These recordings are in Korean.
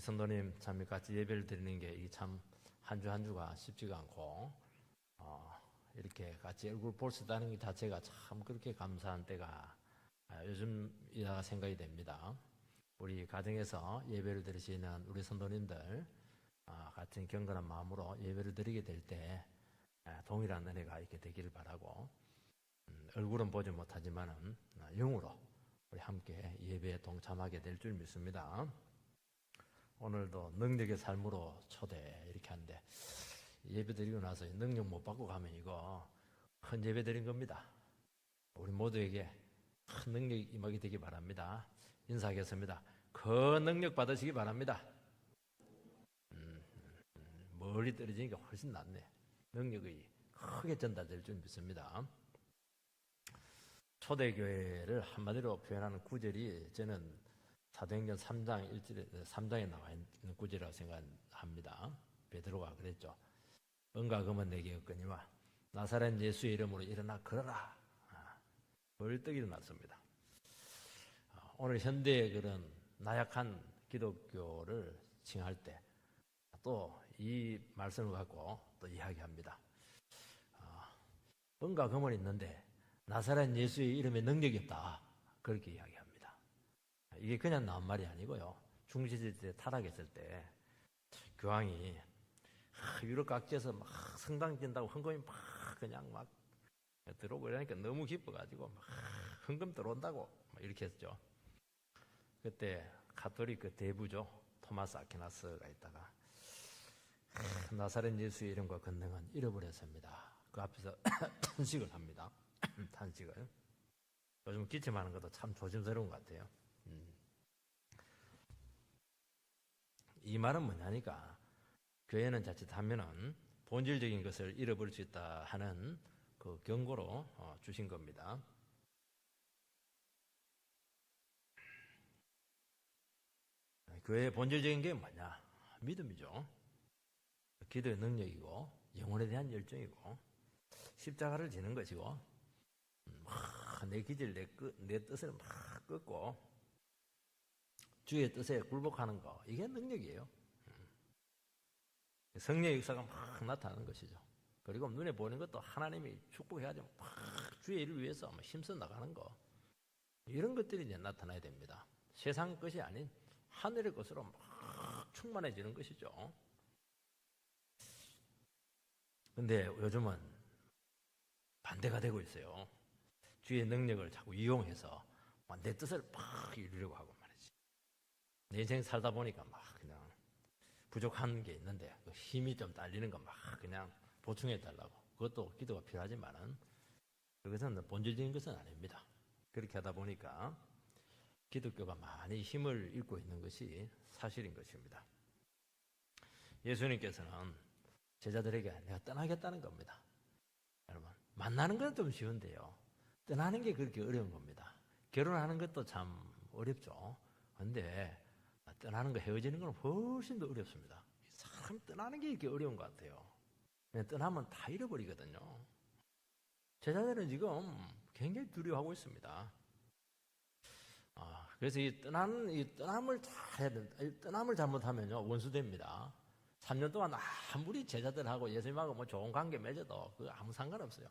우리 성도님 참 같이 예배를 드리는 게 참 한 주 한 주가 쉽지가 않고 이렇게 같이 얼굴 볼 수 있다는 것 자체가 참 그렇게 감사한 때가 요즘이라 생각이 됩니다. 우리 가정에서 예배를 드리시는 우리 성도님들 같은 경건한 마음으로 예배를 드리게 될 때 동일한 은혜가 있게 되기를 바라고 얼굴은 보지 못하지만은 영으로 우리 함께 예배에 동참하게 될 줄 믿습니다. 오늘도 능력의 삶으로 초대 이렇게 하는데 예배 드리고 나서 능력 못 받고 가면 이거 큰 예배 드린 겁니다. 우리 모두에게 큰 능력이 임하게 되기 바랍니다. 인사하겠습니다. 큰 능력 받으시기 바랍니다. 멀리 떨어지니까 훨씬 낫네. 능력이 크게 전달될 줄 믿습니다. 초대교회를 한마디로 표현하는 구절이 저는 사도행전 3장에 나와 있는 구절이라고 생각합니다. 베드로가 그랬죠. 은과 금은 내게 없거니와 나사렛 예수의 이름으로 일어나 걸어라. 벌떡 일어났습니다. 오늘 현대의 그런 나약한 기독교를 칭할 때 또 이 말씀을 갖고 또 이야기합니다. 은과 금은 있는데 나사렛 예수의 이름에 능력이 없다. 그렇게 이야기합니다. 이게 그냥 나온 말이 아니고요. 중시시대 타락했을 때 교황이 유럽 각지에서 막 성당 짓는다고 헌금이 막 그냥 막 들어오고 이러니까 너무 기뻐가지고 막 헌금 들어온다고 막 이렇게 했죠. 그때 가톨릭 그 대부죠. 토마스 아퀴나스가 있다가 나사렛 예수의 이름과 권능은 잃어버렸습니다. 그 앞에서 탄식을 합니다. 탄식을. 요즘 기침하는 것도 참 조심스러운 것 같아요. 이 말은 뭐냐니까 교회는 자칫하면은 본질적인 것을 잃어버릴 수 있다 하는 그 경고로 주신 겁니다. 교회의 본질적인 게 뭐냐? 믿음이죠. 기도의 능력이고 영혼에 대한 열정이고 십자가를 지는 것이고 내 기질 내 뜻을 막 끊고 주의 뜻에 굴복하는 거 이게 능력이에요. 성령의 역사가 막 나타나는 것이죠. 그리고 눈에 보이는 것도 하나님이 축복해야지 막 주의 일을 위해서 힘써 나가는 거 이런 것들이 이제 나타나야 됩니다. 세상 것이 아닌 하늘의 것으로 막 충만해지는 것이죠. 근데 요즘은 반대가 되고 있어요. 주의 능력을 자꾸 이용해서 내 뜻을 막 이루려고 하고 말이지. 내 인생 살다 보니까 막 그냥 부족한 게 있는데 그 힘이 좀 딸리는 거 막 그냥 보충해 달라고. 그것도 기도가 필요하지만은 그것은 본질적인 것은 아닙니다. 그렇게 하다 보니까 기독교가 많이 힘을 잃고 있는 것이 사실인 것입니다. 예수님께서는 제자들에게 내가 떠나겠다는 겁니다. 여러분 만나는 건 좀 쉬운데요. 떠나는 게 그렇게 어려운 겁니다. 결혼하는 것도 참 어렵죠. 그런데 떠나는 거 헤어지는 건 훨씬 더 어렵습니다. 사람 떠나는 게 이렇게 어려운 것 같아요. 떠나면 다 잃어버리거든요. 제자들은 지금 굉장히 두려워하고 있습니다. 그래서 이 떠남을 잘 해야 된다. 떠남을 잘못하면요 원수됩니다. 3년 동안 아무리 제자들하고 예수님하고 뭐 좋은 관계 맺어도 그거 아무 상관없어요.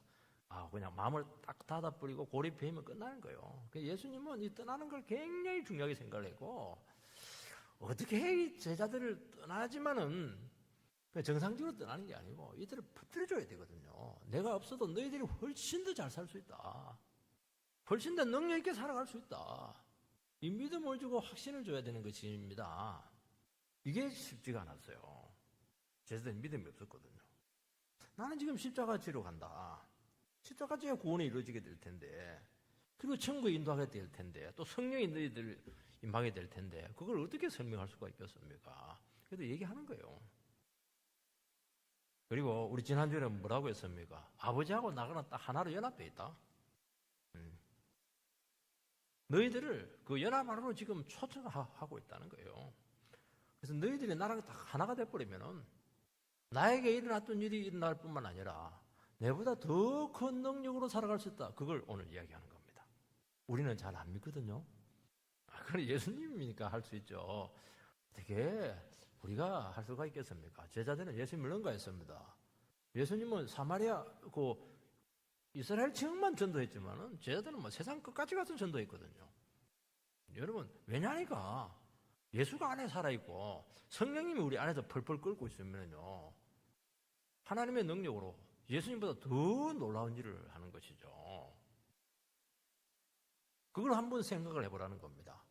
그냥 마음을 딱 닫아버리고 고립되면 끝나는 거예요. 예수님은 이 떠나는 걸 굉장히 중요하게 생각을 했고 어떻게 이 제자들을 떠나지만은 정상적으로 떠나는 게 아니고 이들을 붙들어줘야 되거든요. 내가 없어도 너희들이 훨씬 더 잘 살 수 있다. 훨씬 더 능력 있게 살아갈 수 있다. 이 믿음을 주고 확신을 줘야 되는 것입니다. 이게 쉽지가 않았어요. 제자들은 믿음이 없었거든요. 나는 지금 십자가 지러 간다. 십자가 지야 구원이 이루어지게 될 텐데 그리고 천국에 인도하게 될 텐데 또 성령이 너희들 임하게 될 텐데 그걸 어떻게 설명할 수가 있겠습니까? 그래도 얘기하는 거예요. 그리고 우리 지난주에 뭐라고 했습니까? 아버지하고 나가는 딱 하나로 연합되어 있다. 너희들을 그 연합 안으로 지금 초청하고 있다는 거예요. 그래서 너희들이 나랑 딱 하나가 돼버리면은 나에게 일어났던 일이 일어날 뿐만 아니라 내보다 더 큰 능력으로 살아갈 수 있다. 그걸 오늘 이야기하는 겁니다. 우리는 잘 안 믿거든요. 그건 예수님이니까 할 수 있죠. 어떻게 우리가 할 수가 있겠습니까? 제자들은 예수님을 능가했습니다. 예수님은 사마리아 이스라엘 지역만 전도했지만은 제자들은 뭐 세상 끝까지 가서 전도했거든요. 여러분 왜냐니까 예수가 안에 살아있고 성령님이 우리 안에서 펄펄 끓고 있으면요 하나님의 능력으로 예수님보다 더 놀라운 일을 하는 것이죠. 그걸 한번 생각을 해보라는 겁니다.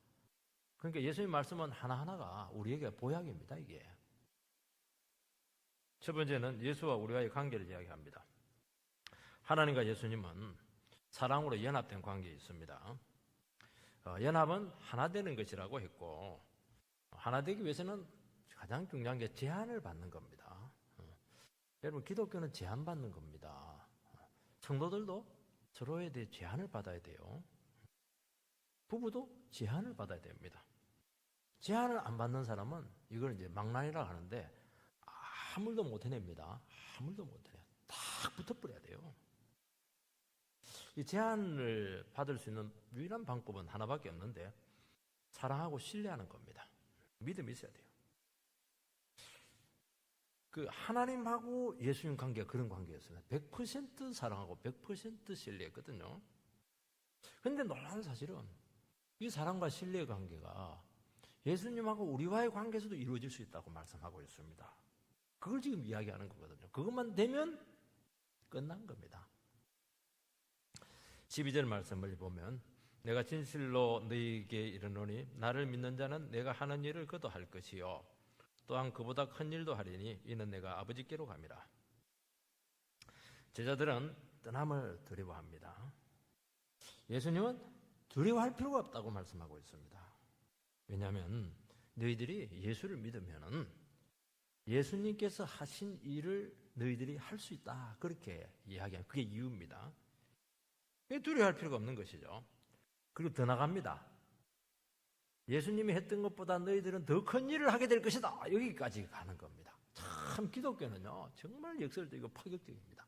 그러니까 예수님 말씀은 하나하나가 우리에게 보약입니다. 이게 첫 번째는 예수와 우리와의 관계를 이야기합니다. 하나님과 예수님은 사랑으로 연합된 관계에 있습니다. 연합은 하나 되는 것이라고 했고 하나 되기 위해서는 가장 중요한 게 제한을 받는 겁니다. 여러분 기독교는 제한받는 겁니다. 성도들도 서로에 대해 제한을 받아야 돼요. 부부도 제한을 받아야 됩니다. 제한을 안 받는 사람은 이걸 이제 망난이라고 하는데 아무도 못 해냅니다. 아무도 못 해내요. 딱 붙어버려야 돼요. 이 제한을 받을 수 있는 유일한 방법은 하나밖에 없는데 사랑하고 신뢰하는 겁니다. 믿음이 있어야 돼요. 하나님하고 예수님 관계가 그런 관계였어요. 100% 사랑하고 100% 신뢰했거든요. 그런데 놀라운 사실은 이 사랑과 신뢰의 관계가 예수님하고 우리와의 관계에서도 이루어질 수 있다고 말씀하고 있습니다. 그걸 지금 이야기하는 거거든요. 그것만 되면 끝난 겁니다. 12절 말씀을 보면 내가 진실로 너희에게 이르노니 나를 믿는 자는 내가 하는 일을 그도 할 것이요 또한 그보다 큰 일도 하리니 이는 내가 아버지께로 감이라. 제자들은 떠남을 두려워합니다. 예수님은 두려워할 필요가 없다고 말씀하고 있습니다. 왜냐하면 너희들이 예수를 믿으면 예수님께서 하신 일을 너희들이 할 수 있다 그렇게 이야기하는 그게 이유입니다. 두려워할 필요가 없는 것이죠. 그리고 더 나갑니다. 예수님이 했던 것보다 너희들은 더 큰 일을 하게 될 것이다. 여기까지 가는 겁니다. 참 기독교는요 정말 역설적이고 파격적입니다.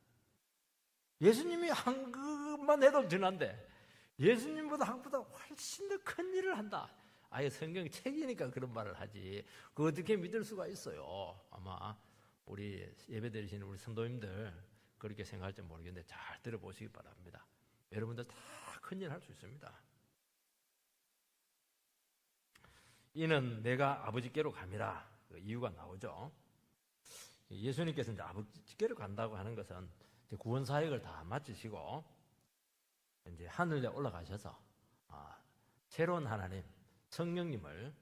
예수님이 한 것만 해도 엄청난데 예수님보다 한 것보다 훨씬 더 큰 일을 한다. 아예 성경 책이니까 그런 말을 하지. 그거 어떻게 믿을 수가 있어요. 아마 우리 예배드리시는 우리 성도님들 그렇게 생각할지 모르겠는데 잘 들어보시기 바랍니다. 여러분들 다 큰 일 할 수 있습니다. 이는 내가 아버지께로 감이라. 그 이유가 나오죠. 예수님께서 이제 아버지께로 간다고 하는 것은 이제 구원 사역을 다 마치시고 이제 하늘에 올라가셔서 새로운 하나님 성령님을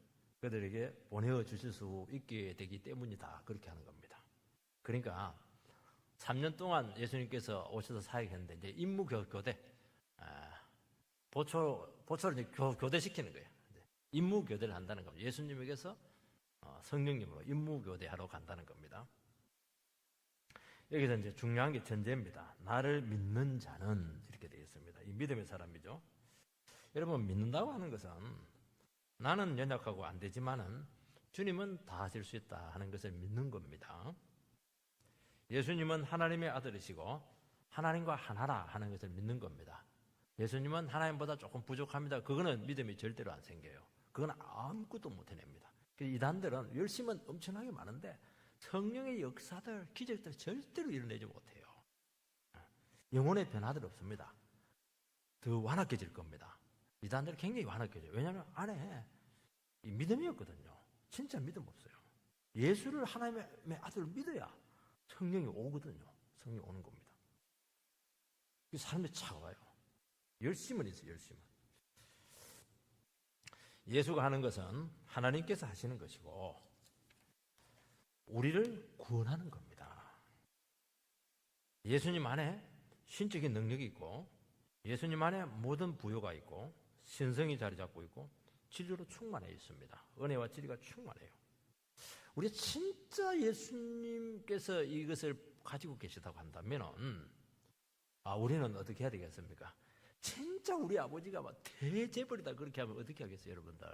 그들에게 보내어 주실 수 있게 되기 때문이다. 그렇게 하는 겁니다. 그러니까 3년 동안 예수님께서 오셔서 사역했는데 이제 임무 교대, 보초를 이제 교대시키는 거예요. 임무 교대를 한다는 겁니다. 예수님에게서 성령님으로 임무 교대하러 간다는 겁니다. 여기서 이제 중요한 게 전제입니다. 나를 믿는 자는 이렇게 되어 있습니다. 이 믿음의 사람이죠. 여러분 믿는다고 하는 것은 나는 연약하고 안 되지만은 주님은 다 하실 수 있다 하는 것을 믿는 겁니다. 예수님은 하나님의 아들이시고 하나님과 하나라 하는 것을 믿는 겁니다. 예수님은 하나님보다 조금 부족합니다. 그거는 믿음이 절대로 안 생겨요. 그건 아무것도 못 해냅니다. 이단들은 열심은 엄청나게 많은데 성령의 역사들, 기적들 절대로 이뤄내지 못해요. 영혼의 변화들 없습니다. 더 완악해질 겁니다. 이단들은 굉장히 완악해져요. 왜냐하면 안에 이 믿음이 없거든요. 진짜 믿음 없어요. 예수를 하나님의 아들을 믿어야 성령이 오거든요. 성령이 오는 겁니다. 삶이 차가워요. 열심은 있어요. 열심은. 예수가 하는 것은 하나님께서 하시는 것이고 우리를 구원하는 겁니다. 예수님 안에 신적인 능력이 있고 예수님 안에 모든 부요가 있고 신성이 자리 잡고 있고 진리로 충만해 있습니다. 은혜와 진리가 충만해요. 우리 진짜 예수님께서 이것을 가지고 계시다고 한다면 우리는 어떻게 해야 되겠습니까? 진짜 우리 아버지가 막 대재벌이다 그렇게 하면 어떻게 하겠어요, 여러분들?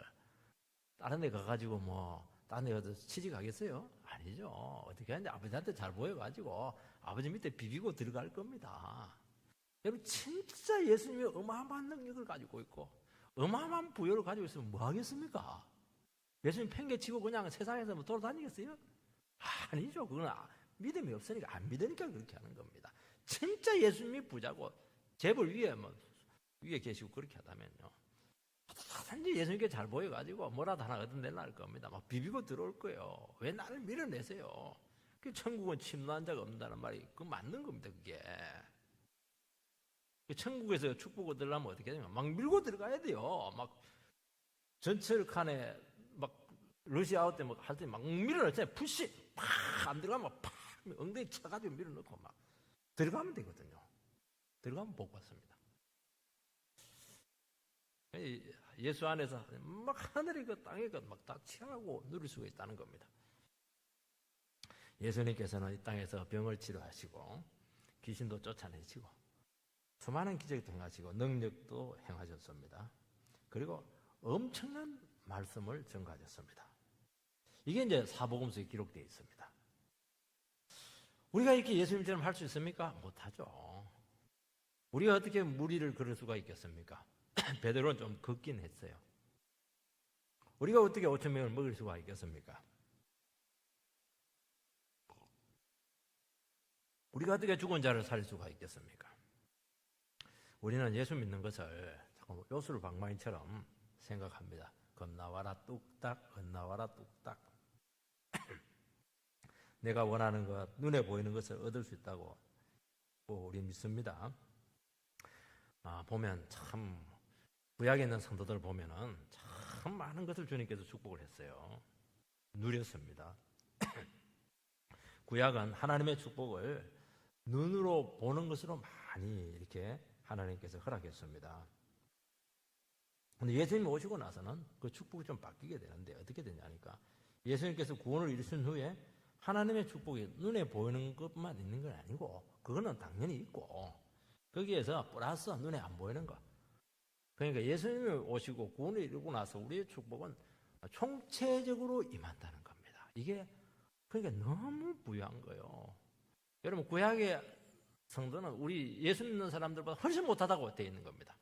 다른 데 가가지고 다른 데 가서 취직하겠어요? 아니죠. 어떻게 하는지 아버지한테 잘 보여가지고 아버지 밑에 비비고 들어갈 겁니다. 여러분 진짜 예수님이 어마어마한 능력을 가지고 있고 어마어마한 부여를 가지고 있으면 뭐 하겠습니까? 예수님 팽개치고 그냥 세상에서 뭐 돌아다니겠어요? 아니죠. 그건 믿음이 없으니까, 안 믿으니까 그렇게 하는 겁니다. 진짜 예수님이 부자고 재벌 위에 계시고 그렇게 하다면요, 단지 예수님께 잘 보여가지고 뭐라도 하나 얻어내려 할 겁니다. 막 비비고 들어올 거예요. 왜 나를 밀어내세요? 그 천국은 침노한 자가 없다는 말이 그 맞는 겁니다. 그게 천국에서 축복 얻으려면 어떻게 되냐, 막 밀고 들어가야 돼요. 막 전철 칸에 막 러시아웃 때 막 할 때 막 밀어넣잖아요. 푸시 팍안 들어가면 팍 엉덩이 쳐가지고 밀어넣고 막 들어가면 되거든요. 들어가면 복 받습니다. 예수 안에서 막 하늘의 것 땅의 것 막 다 취하고 누릴 수가 있다는 겁니다. 예수님께서는 이 땅에서 병을 치료하시고 귀신도 쫓아내시고 수많은 기적도 행하시고 능력도 행하셨습니다. 그리고 엄청난 말씀을 전가하셨습니다. 이게 이제 사복음서에 기록되어 있습니다. 우리가 이렇게 예수님처럼 할 수 있습니까? 못하죠. 우리가 어떻게 무리를 걸을 수가 있겠습니까? 베드로는 좀 걷긴 했어요. 우리가 어떻게 5천 명을 먹일 수가 있겠습니까? 우리가 어떻게 죽은 자를 살릴 수가 있겠습니까? 우리는 예수 믿는 것을 자꾸 요술 방망이처럼 생각합니다. 건나와라 뚝딱, 건나와라 뚝딱. 내가 원하는 것, 눈에 보이는 것을 얻을 수 있다고 우리 믿습니다. 보면 참 구약에 있는 성도들 보면은 참 많은 것을 주님께서 축복을 했어요. 누렸습니다. 구약은 하나님의 축복을 눈으로 보는 것으로 많이 이렇게 하나님께서 허락했습니다. 근데 예수님이 오시고 나서는 그 축복이 좀 바뀌게 되는데 어떻게 되냐니까, 예수님께서 구원을 이루신 후에 하나님의 축복이 눈에 보이는 것만 있는 건 아니고, 그거는 당연히 있고 거기에서 플러스 눈에 안 보이는 것. 그러니까 예수님이 오시고 구원을 이루고 나서 우리의 축복은 총체적으로 임한다는 겁니다. 이게 그러니까 너무 부유한 거예요. 여러분, 구약의 성도는 우리 예수 믿는 사람들보다 훨씬 못하다고 되어 있는 겁니다.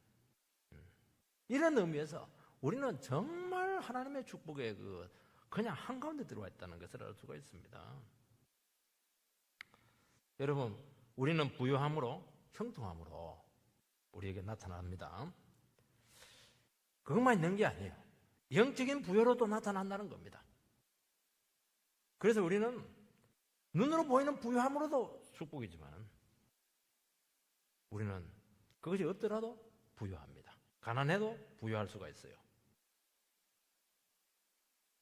이런 의미에서 우리는 정말 하나님의 축복에 그냥 한가운데 들어와 있다는 것을 알 수가 있습니다. 여러분, 우리는 부유함으로, 형통함으로 우리에게 나타납니다. 그것만 있는 게 아니에요. 영적인 부여로도 나타난다는 겁니다. 그래서 우리는 눈으로 보이는 부유함으로도 축복이지만 우리는 그것이 없더라도 부유합니다. 가난해도 부유할 수가 있어요.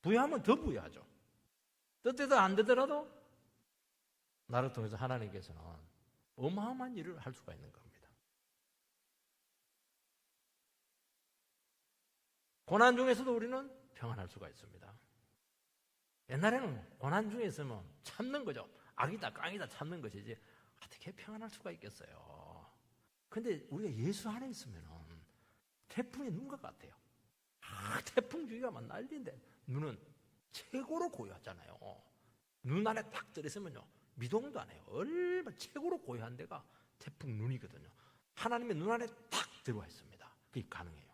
부유하면 더 부유하죠. 뜻대로 안 되더라도 나를 통해서 하나님께서는 어마어마한 일을 할 수가 있는 겁니다. 고난 중에서도 우리는 평안할 수가 있습니다. 옛날에는 고난 중에 있으면 참는 거죠. 악이다 깡이다 참는 것이지 어떻게 평안할 수가 있겠어요. 근데 우리가 예수 안에 있으면 태풍의 눈과 같아요. 태풍 주기가 난리인데 눈은 최고로 고요하잖아요. 눈 안에 딱 들어있으면요 미동도 안 해요. 얼마나 최고로 고요한 데가 태풍 눈이거든요. 하나님의 눈 안에 딱 들어와 있습니다. 그게 가능해요.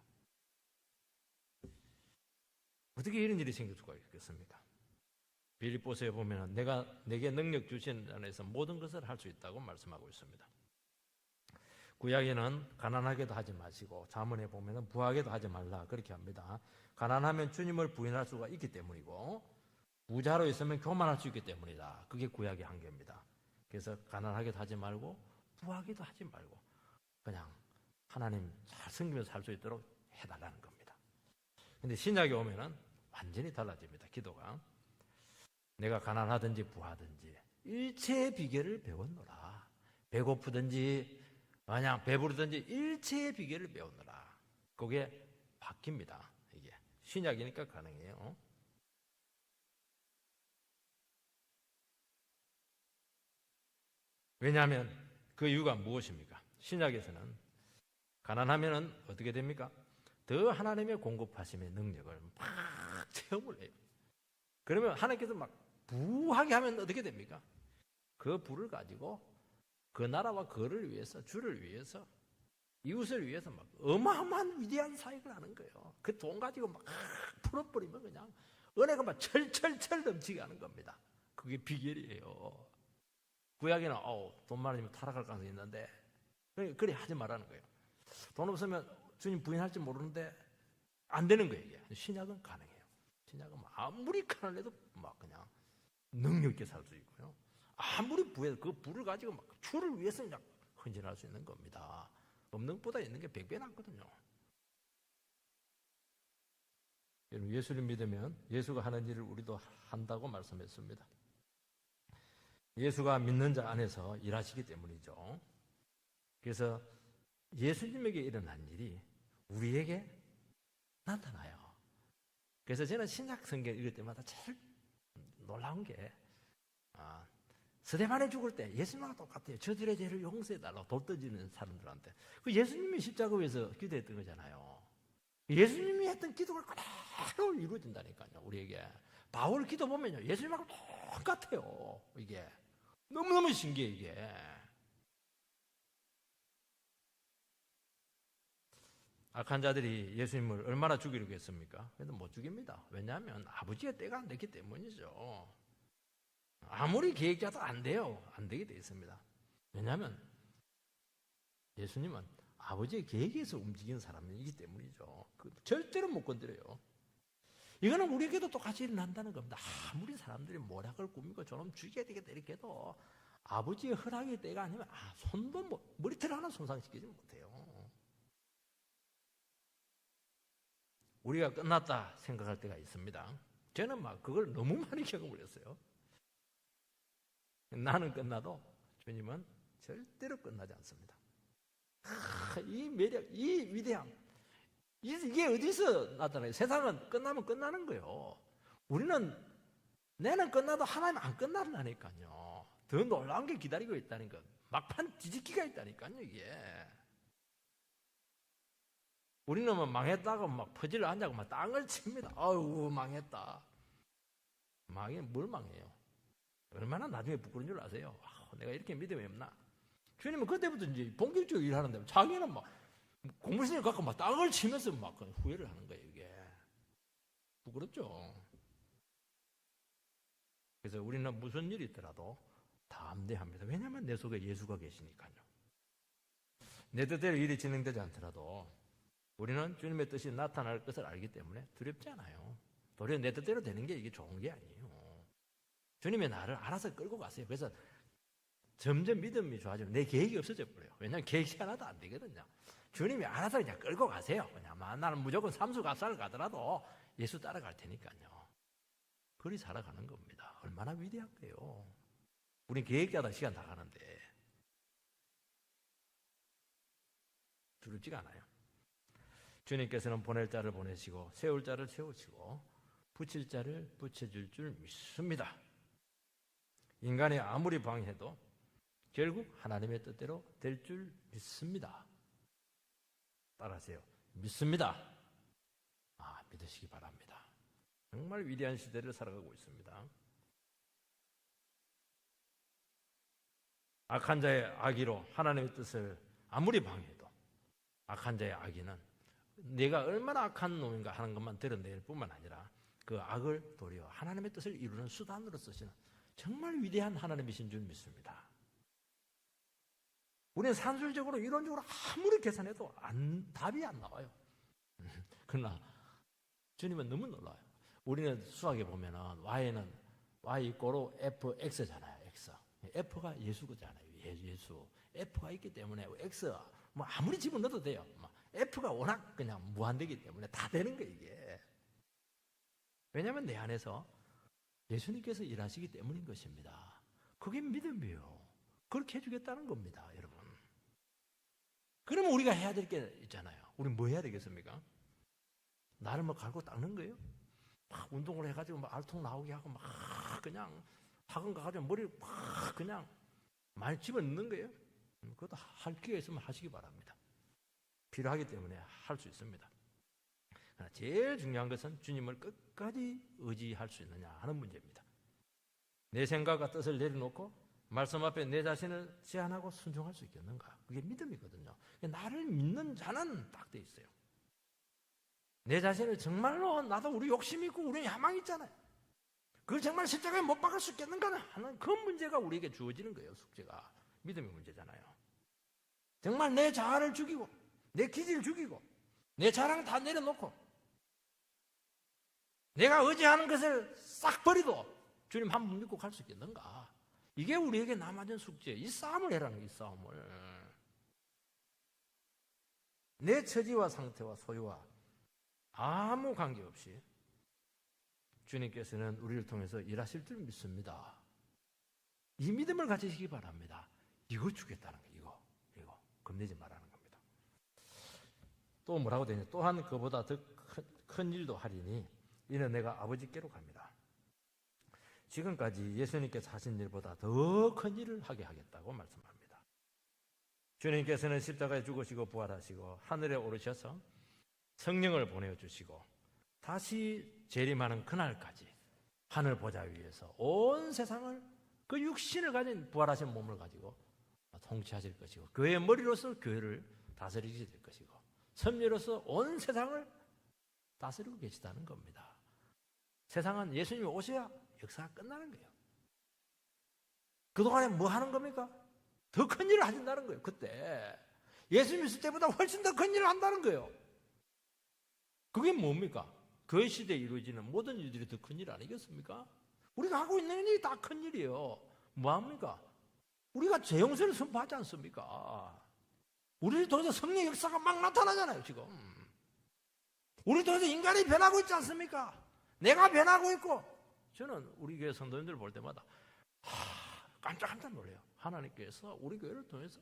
어떻게 이런 일이 생길 수가 있겠습니까? 빌립보서에 보면 내게 능력 주신 안에서 모든 것을 할 수 있다고 말씀하고 있습니다. 구약에는 가난하게도 하지 마시고 잠언에 보면 부하게도 하지 말라 그렇게 합니다. 가난하면 주님을 부인할 수가 있기 때문이고 부자로 있으면 교만할 수 있기 때문이다. 그게 구약의 한계입니다. 그래서 가난하게도 하지 말고 부하게도 하지 말고 그냥 하나님 잘 섬기면서 살 수 있도록 해달라는 겁니다. 근데 신약에 오면은 완전히 달라집니다. 기도가. 내가 가난하든지 부하든지 일체의 비결을 배웠노라. 배고프든지 마냥 배부르든지 일체의 비결을 배웠노라. 그게 바뀝니다. 이게 신약이니까 가능해요. 왜냐하면 그 이유가 무엇입니까? 신약에서는 가난하면은 어떻게 됩니까? 더 하나님의 공급하심의 능력을 막 체험을 해요. 그러면 하나님께서 막 부하게 하면 어떻게 됩니까? 그 부를 가지고 그 나라와 그를 위해서, 주를 위해서, 이웃을 위해서 막 어마어마한 위대한 사역을 하는 거예요. 그 돈 가지고 막 풀어버리면 그냥 은혜가 막 철철철 넘치게 하는 겁니다. 그게 비결이에요. 구약에는 돈 많으면 타락할 가능성이 있는데 그래 하지 말라는 거예요. 돈 없으면 주님 부인할지 모르는데 안 되는 거예요. 이게. 신약은 가능해요. 신약은 아무리 가난을 해도 막 그냥 능력 있게 살 수 있고요. 아무리 부해도 그 부를 가지고 막 주를 위해서 그냥 헌신할 수 있는 겁니다. 없는 것보다 있는 게 100배 낫거든요. 예수를 믿으면 예수가 하는 일을 우리도 한다고 말씀했습니다. 예수가 믿는 자 안에서 일하시기 때문이죠. 그래서 예수님에게 일어난 일이 우리에게 나타나요. 그래서 저는 신약 성경 읽을 때마다 제일 놀라운 게 스데반이 죽을 때 예수님과 똑같아요. 저들의 죄를 용서해달라고 돌 던지는 사람들한테. 그 예수님이 십자가 위에서 기도했던 거잖아요. 예수님이 했던 기도가 그대로 이루어진다니까요. 우리에게. 바울 기도 보면요. 예수님하고 똑같아요. 이게. 너무너무 신기해 이게. 악한 자들이 예수님을 얼마나 죽이려고 했습니까? 그래도 못 죽입니다. 왜냐하면 아버지의 때가 안 됐기 때문이죠. 아무리 계획자도 안 돼요. 안 되게 돼 있습니다. 왜냐하면 예수님은 아버지의 계획에서 움직이는 사람이기 때문이죠. 절대로 못 건드려요. 이거는 우리에게도 똑같이 일어난다는 겁니다. 아무리 사람들이 모략을 꾸미고 저놈 죽여야 되겠다 이렇게 해도 아버지의 허락의 때가 아니면 손도 머리털 하나 손상시키지 못해요. 우리가 끝났다 생각할 때가 있습니다. 저는 그걸 너무 많이 경험을 했어요. 나는 끝나도 주님은 절대로 끝나지 않습니다. 이 매력, 이 위대함, 이게 어디서 나타나요? 세상은 끝나면 끝나는 거예요. 우리는 내는 끝나도 하나님 안 끝나라니까요. 더 놀라운 게 기다리고 있다니까. 막판 뒤집기가 있다니까요, 이게. 우리는 망했다고 막 퍼질 앉아고 막 땅을 칩니다. 아유, 망했다. 뭘 망해요? 얼마나 나중에 부끄러운 줄 아세요? 내가 이렇게 믿음이 없나? 주님은 그때부터 이제 본격적으로 일하는데 자기는 막 고무신을 갖고 막 땅을 치면서 막 후회를 하는 거예요, 이게. 부끄럽죠? 그래서 우리는 무슨 일이 있더라도 담대합니다. 왜냐하면 내 속에 예수가 계시니까요. 내 뜻대로 일이 진행되지 않더라도 우리는 주님의 뜻이 나타날 것을 알기 때문에 두렵지 않아요. 도리어 내 뜻대로 되는 게 이게 좋은 게 아니에요. 주님이 나를 알아서 끌고 가세요. 그래서 점점 믿음이 좋아지고 내 계획이 없어져 버려요. 왜냐하면 계획이 하나도 안 되거든요. 주님이 알아서 그냥 끌고 가세요. 그냥 나는 무조건 삼수갑산을 가더라도 예수 따라갈 테니까요. 그리 살아가는 겁니다. 얼마나 위대한 거예요. 우린 계획자다 시간 다 가는데 두렵지가 않아요. 주님께서는 보낼 자를 보내시고 세울 자를 세우시고 붙일 자를 붙여줄 줄 믿습니다. 인간이 아무리 방해해도 결국 하나님의 뜻대로 될 줄 믿습니다. 따라하세요. 믿습니다. 믿으시기 바랍니다. 정말 위대한 시대를 살아가고 있습니다. 악한 자의 악의로 하나님의 뜻을 아무리 방해해도 악한 자의 악의는 내가 얼마나 악한 놈인가 하는 것만 드러낼 뿐만 아니라 그 악을 도리어 하나님의 뜻을 이루는 수단으로 쓰시는 정말 위대한 하나님이신 줄 믿습니다. 우리는 산술적으로 이론적으로 아무리 계산해도 답이 안 나와요. 그러나 주님은 너무 놀라요. 우리는 수학에 보면은 Y는 Y = FX잖아요. X. F가 예수잖아요. 예수. F가 있기 때문에 X 아무리 집어넣어도 돼요. F가 워낙 그냥 무한되기 때문에 다 되는 거예요, 이게. 왜냐하면 내 안에서 예수님께서 일하시기 때문인 것입니다. 그게 믿음이에요. 그렇게 해주겠다는 겁니다, 여러분. 그러면 우리가 해야 될 게 있잖아요. 우리 뭐 해야 되겠습니까? 나를 갈고 닦는 거예요? 막 운동을 해가지고 막 알통 나오게 하고 막 그냥 학원 가가지고 머리를 막 그냥 많이 집어넣는 거예요? 그것도 할 기회가 있으면 하시기 바랍니다. 필요하기 때문에 할 수 있습니다. 그러나 제일 중요한 것은 주님을 끝까지 의지할 수 있느냐 하는 문제입니다. 내 생각과 뜻을 내려놓고 말씀 앞에 내 자신을 제한하고 순종할 수 있겠는가? 그게 믿음이거든요. 나를 믿는 자는 딱 돼 있어요. 내 자신을 정말로 나도 우리 욕심 있고 우리 야망 있잖아요. 그걸 정말 십자가에 못 박을 수 있겠는가 하는 그 문제가 우리에게 주어지는 거예요. 숙제가. 믿음의 문제잖아요. 정말 내 자아를 죽이고 내 기질을 죽이고 내 자랑 다 내려놓고 내가 의지하는 것을 싹 버리고 주님 한 분 믿고 갈 수 있겠는가. 이게 우리에게 남아진 숙제예요. 이 싸움을 해라는 거예요. 이 싸움을. 내 처지와 상태와 소유와 아무 관계없이 주님께서는 우리를 통해서 일하실 줄 믿습니다. 이 믿음을 가지시기 바랍니다. 이거 주겠다는 거예요. 이거 겁내지 말라는 겁니다. 또 뭐라고 되냐? 또한 그보다 더 큰 일도 하리니 이는 내가 아버지께로 갑니다. 지금까지 예수님께서 하신 일보다 더 큰 일을 하게 하겠다고 말씀합니다. 주님께서는 십자가에 죽으시고 부활하시고 하늘에 오르셔서 성령을 보내주시고 다시 재림하는 그날까지 하늘 보좌 위에서 온 세상을 그 육신을 가진 부활하신 몸을 가지고 통치하실 것이고 그의 머리로서 교회를 다스리게 될 것이고 섭리로서 온 세상을 다스리고 계시다는 겁니다. 세상은 예수님이 오셔야 역사가 끝나는 거예요. 그동안에 뭐 하는 겁니까? 더 큰 일을 하신다는 거예요. 그때 예수님 있을 때보다 훨씬 더 큰 일을 한다는 거예요. 그게 뭡니까? 그 시대에 이루어지는 모든 일들이 더 큰 일 아니겠습니까? 우리가 하고 있는 일이 다 큰 일이에요. 뭐합니까? 우리가 재용서를 선포하지 않습니까? 우리 통해서 성령 역사가 막 나타나잖아요. 지금 우리 통해서 인간이 변하고 있지 않습니까? 내가 변하고 있고 저는 우리 교회 성도님들 볼 때마다 깜짝깜짝 놀래요. 하나님께서 우리 교회를 통해서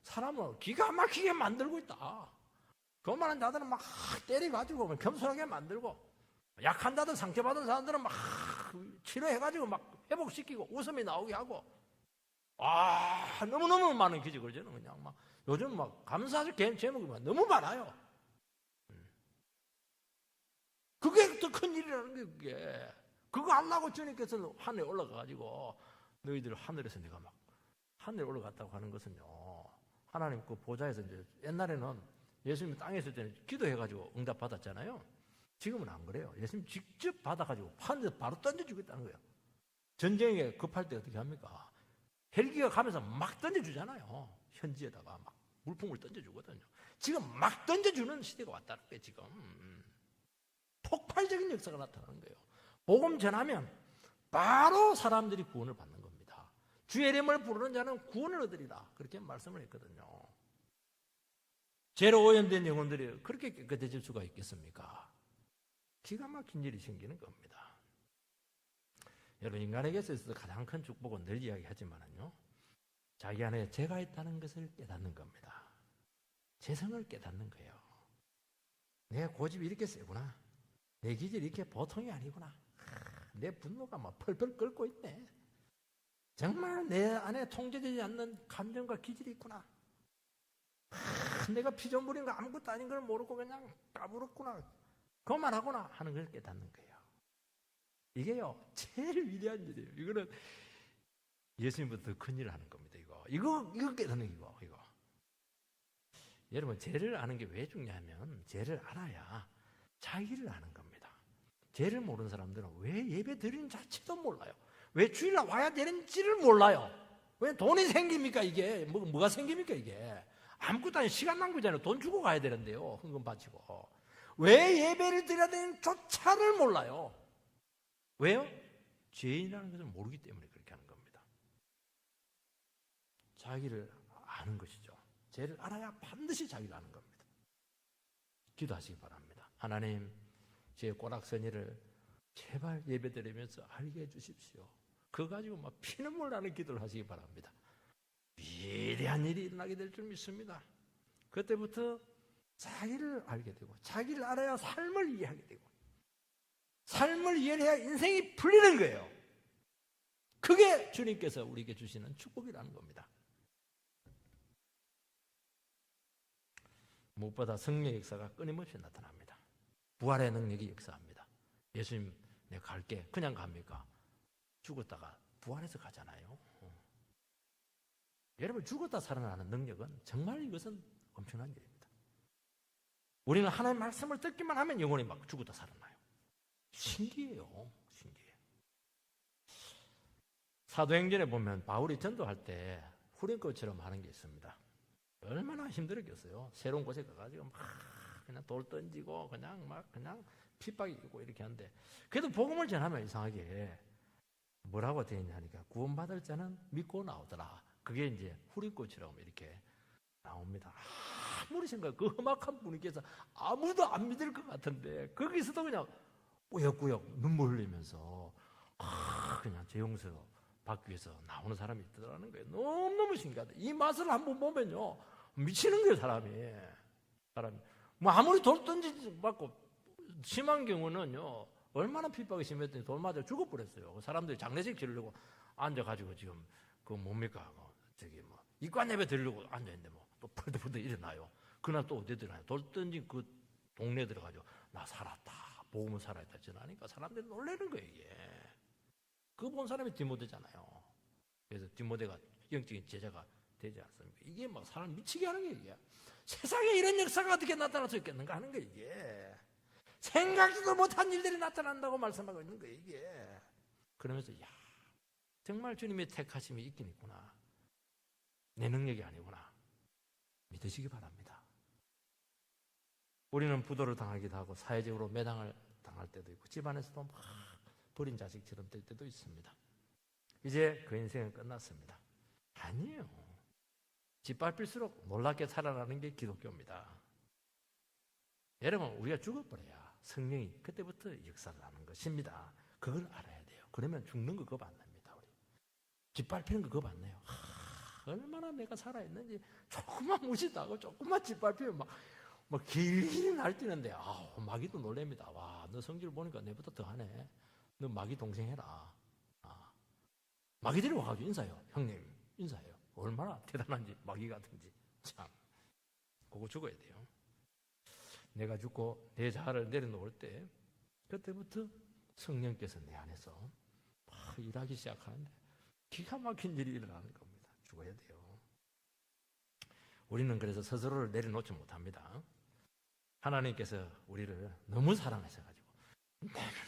사람을 기가 막히게 만들고 있다. 그만한 자들은 막 때려가지고 겸손하게 만들고 약한 자들 상처받은 사람들은 막 치료해가지고 막 회복시키고 웃음이 나오게 하고 너무너무 많은 기적을 저는 그냥 막 요즘 막 감사절 제목이 너무 많아요. 그게 더 큰 일이라는 게 그게. 그거 하려고 주님께서 하늘에 올라가가지고 너희들 하늘에서 내가 막 하늘에 올라갔다고 하는 것은요. 하나님 그 보좌에서 이제 옛날에는 예수님 땅에 있을 때는 기도해가지고 응답 받았잖아요. 지금은 안 그래요. 예수님 직접 받아가지고 하늘에서 바로 던져주겠다는 거예요. 전쟁에 급할 때 어떻게 합니까? 헬기가 가면서 막 던져주잖아요. 현지에다가 막 물품을 던져주거든요. 지금 막 던져주는 시대가 왔다는 거예요. 지금 폭발적인 역사가 나타나는 거예요. 복음 전하면 바로 사람들이 구원을 받는 겁니다. 주의 이름을 부르는 자는 구원을 얻으리라 그렇게 말씀을 했거든요. 죄로 오염된 영혼들이 그렇게 깨끗해질 수가 있겠습니까? 기가 막힌 일이 생기는 겁니다. 여러분 인간에게 있어서 가장 큰 축복은 늘 이야기하지만요, 자기 안에 죄가 있다는 것을 깨닫는 겁니다. 죄성을 깨닫는 거예요. 내 고집이 이렇게 세구나. 내 기질이 이렇게 보통이 아니구나. 내 분노가 막 펄펄 끓고 있네. 정말 내 안에 통제되지 않는 감정과 기질이 있구나. 내가 피조물인 거 아무것도 아닌 걸 모르고 그냥 까불었구나. 그만하구나 하는 걸 깨닫는 거예요. 이게요 제일 위대한 일이에요. 이거는 예수님보다 더 큰 일을 하는 겁니다. 이거 깨닫는 이거. 여러분 죄를 아는 게 왜 중요하면 죄를 알아야 자기를 아는 겁니다. 죄를 모르는 사람들은 왜 예배 드리는 자체도 몰라요. 왜 주일날 와야 되는지를 몰라요. 왜 돈이 생깁니까 이게? 뭐가 생깁니까 이게? 아무것도 아닌 시간 낭비잖아요. 돈 주고 가야 되는데요. 헌금 바치고. 왜 예배를 드려야 되는 조차를 몰라요. 왜요? 죄인이라는 것을 모르기 때문에 그렇게 하는 겁니다. 자기를 아는 것이죠. 죄를 알아야 반드시 자기를 아는 겁니다. 기도하시기 바랍니다. 하나님, 제 꼬락서니를 제발 예배드리면서 알게 해주십시오. 그거 가지고 막 피눈물 나는 기도를 하시기 바랍니다. 위대한 일이 일어나게 될 줄 믿습니다. 그때부터 자기를 알게 되고 자기를 알아야 삶을 이해하게 되고 삶을 이해해야 인생이 풀리는 거예요. 그게 주님께서 우리에게 주시는 축복이라는 겁니다. 무엇보다 성령의 역사가 끊임없이 나타납니다. 부활의 능력이 역사합니다. 예수님 내가 갈게 그냥 갑니까? 죽었다가 부활해서 가잖아요. 여러분 죽었다 살아나는 능력은 정말 이것은 엄청난 일입니다. 우리는 하나님의 말씀을 듣기만 하면 영혼이 막 죽었다 살아나요. 신기해요. 신기해요. 사도행전에 보면 바울이 전도할 때 후렴구처럼 하는 게 있습니다. 얼마나 힘들었겠어요. 새로운 곳에 가가지고 막 그냥 돌 던지고 그냥 핍박이고 이렇게 하는데, 그래도 복음을 전하면 이상하게 뭐라고 되어 있냐 하니까 구원받을 자는 믿고 나오더라. 그게 이제 후렴구처럼 이렇게 나옵니다. 아무리 생각, 그 험악한 분위기에서 아무도 안 믿을 것 같은데 거기서도 그냥 꾸역꾸역 눈물 흘리면서 그냥 죄용서 받기 위해서 나오는 사람이 있더라는 거예요. 너무너무 신기하다. 이 맛을 한번 보면요, 미치는 거예요. 사람이 뭐 아무리 돌 던지지 맞고, 심한 경우는요 얼마나 핍박이 심했더니 돌 맞아 죽어버렸어요. 사람들이 장례식 치르려고 앉아가지고 지금 그 뭡니까 저기 뭐 이관 예배 드리려고 앉아있는데 뭐 또 펄떡펄떡 일어나요. 그날 또 어디 들어가요? 돌 던진 그 동네 들어가죠. 나 살았다, 복음은 살아있다 전하니까 사람들이 놀라는 거예요. 이게 그거 본 사람이 디모데잖아요. 그래서 디모데가 영적인 제자가 되지 않습니까? 이게 막 사람 미치게 하는 게 이게 세상에 이런 역사가 어떻게 나타날 수 있겠는가 하는 거예요. 이게 생각지도 못한 일들이 나타난다고 말씀하고 있는 거예요. 이게 그러면서 야, 정말 주님의 택하심이 있긴 있구나, 내 능력이 아니구나 믿으시기 바랍니다. 우리는 부도를 당하기도 하고 사회적으로 매당을 당할 때도 있고 집안에서도 막 버린 자식처럼 될 때도 있습니다. 이제 그 인생은 끝났습니다. 아니에요. 짓밟힐수록 놀랍게 살아나는 게 기독교입니다. 여러분, 우리가 죽어버려야 성령이 그때부터 역사를 하는 것입니다. 그걸 알아야 돼요. 그러면 죽는 거 겁 안 납니다. 우리 짓밟히는 거 겁 안 내요. 얼마나 내가 살아있는지 조금만 무시하고 조금만 짓밟히면 막 길길이 날뛰는데 마귀도 놀랍니다. 와, 너 성질 보니까 내보다 더하네. 너 마귀 동생 해라. 마귀들이 와가지고 인사해요. 형님 인사해요. 얼마나 대단한지, 마귀 같은지. 참, 그거 죽어야 돼요. 내가 죽고 내 자아를 내려놓을 때 그때부터 성령께서 내 안에서 막 일하기 시작하는데 기가 막힌 일이 일어나는 겁니다. 죽어야 돼요. 우리는 그래서 스스로를 내려놓지 못합니다. 하나님께서 우리를 너무 사랑하셔가지고,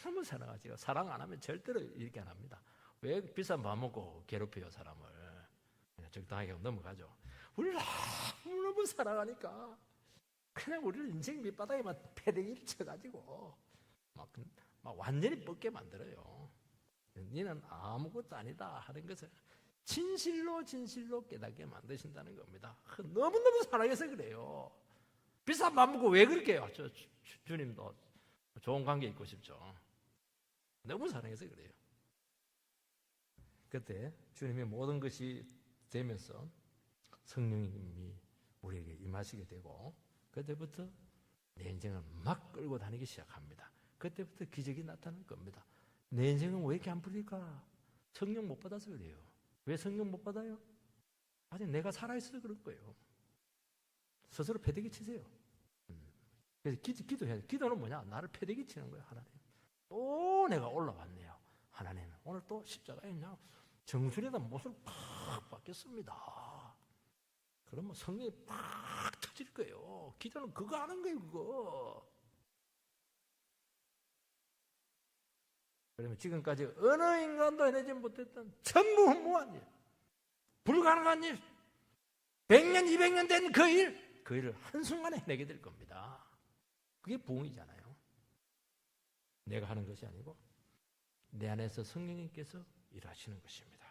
너무 사랑하시고, 사랑 안 하면 절대로 이렇게 안 합니다. 왜 비싼 밥 먹고 괴롭혀요 사람을? 그냥 적당하게 넘어가죠. 우리를 너무 사랑하니까 그냥 우리를 인생 밑바닥에만 패대기를 쳐가지고 막 완전히 뻗게 만들어요. 너는 아무것도 아니다 하는 것을 진실로 깨닫게 만드신다는 겁니다. 너무너무 사랑해서 그래요. 비싼 밥 먹고 왜 그렇게 해요? 주님도 좋은 관계 있고 싶죠. 너무 사랑해서 그래요. 그때 주님의 모든 것이 되면서 성령님이 우리에게 임하시게 되고, 그때부터 내 인생을 막 끌고 다니기 시작합니다. 그때부터 기적이 나타날 겁니다. 내 인생은 왜 이렇게 안 풀릴까? 성령 못 받아서 그래요. 왜 성령 못 받아요? 아직 내가 살아있어서 그럴 거예요. 스스로 패대기 치세요. 그래서 기도해야 돼요. 기도는 뭐냐? 나를 패대기 치는 거예요. 하나님, 또 내가 올라왔네요. 하나님, 오늘 또 십자가에 그냥 정수리에다 못을 팍 박겠습니다. 그러면 성령이 팍 터질 거예요. 기도는 그거 하는 거예요. 그거. 그러면 지금까지 어느 인간도 해내지 못했던 전무후무한 일, 불가능한 일, 100년, 200년 된 그 일을 한순간에 해내게 될 겁니다. 그게 부흥이잖아요. 내가 하는 것이 아니고 내 안에서 성령님께서 일하시는 것입니다.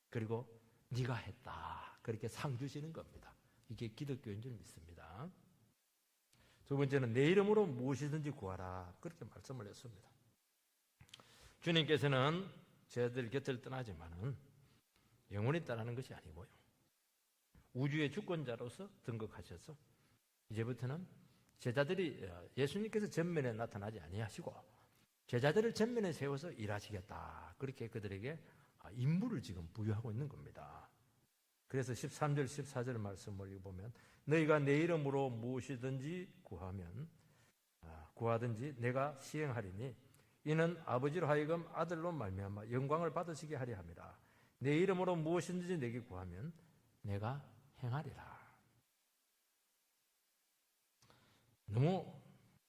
그리고 네가 했다, 그렇게 상 주시는 겁니다. 이게 기독교인 줄 믿습니다. 두 번째는 내 이름으로 무엇이든지 구하라, 그렇게 말씀을 했습니다. 주님께서는 저희들 곁을 떠나지만은 영원히 떠나는 것이 아니고요, 우주의 주권자로서 등극하셔서 이제부터는 제자들이, 예수님께서 전면에 나타나지 아니하시고 제자들을 전면에 세워서 일하시겠다, 그렇게 그들에게 임무를 지금 부여하고 있는 겁니다. 그래서 13절 14절 말씀을 보면 너희가 내 이름으로 무엇이든지 구하든지 내가 시행하리니 이는 아버지로 하여금 아들로 말미암아 영광을 받으시게 하려 함이라. 내 이름으로 무엇이든지 내게 구하면 내가 행하리라. 너무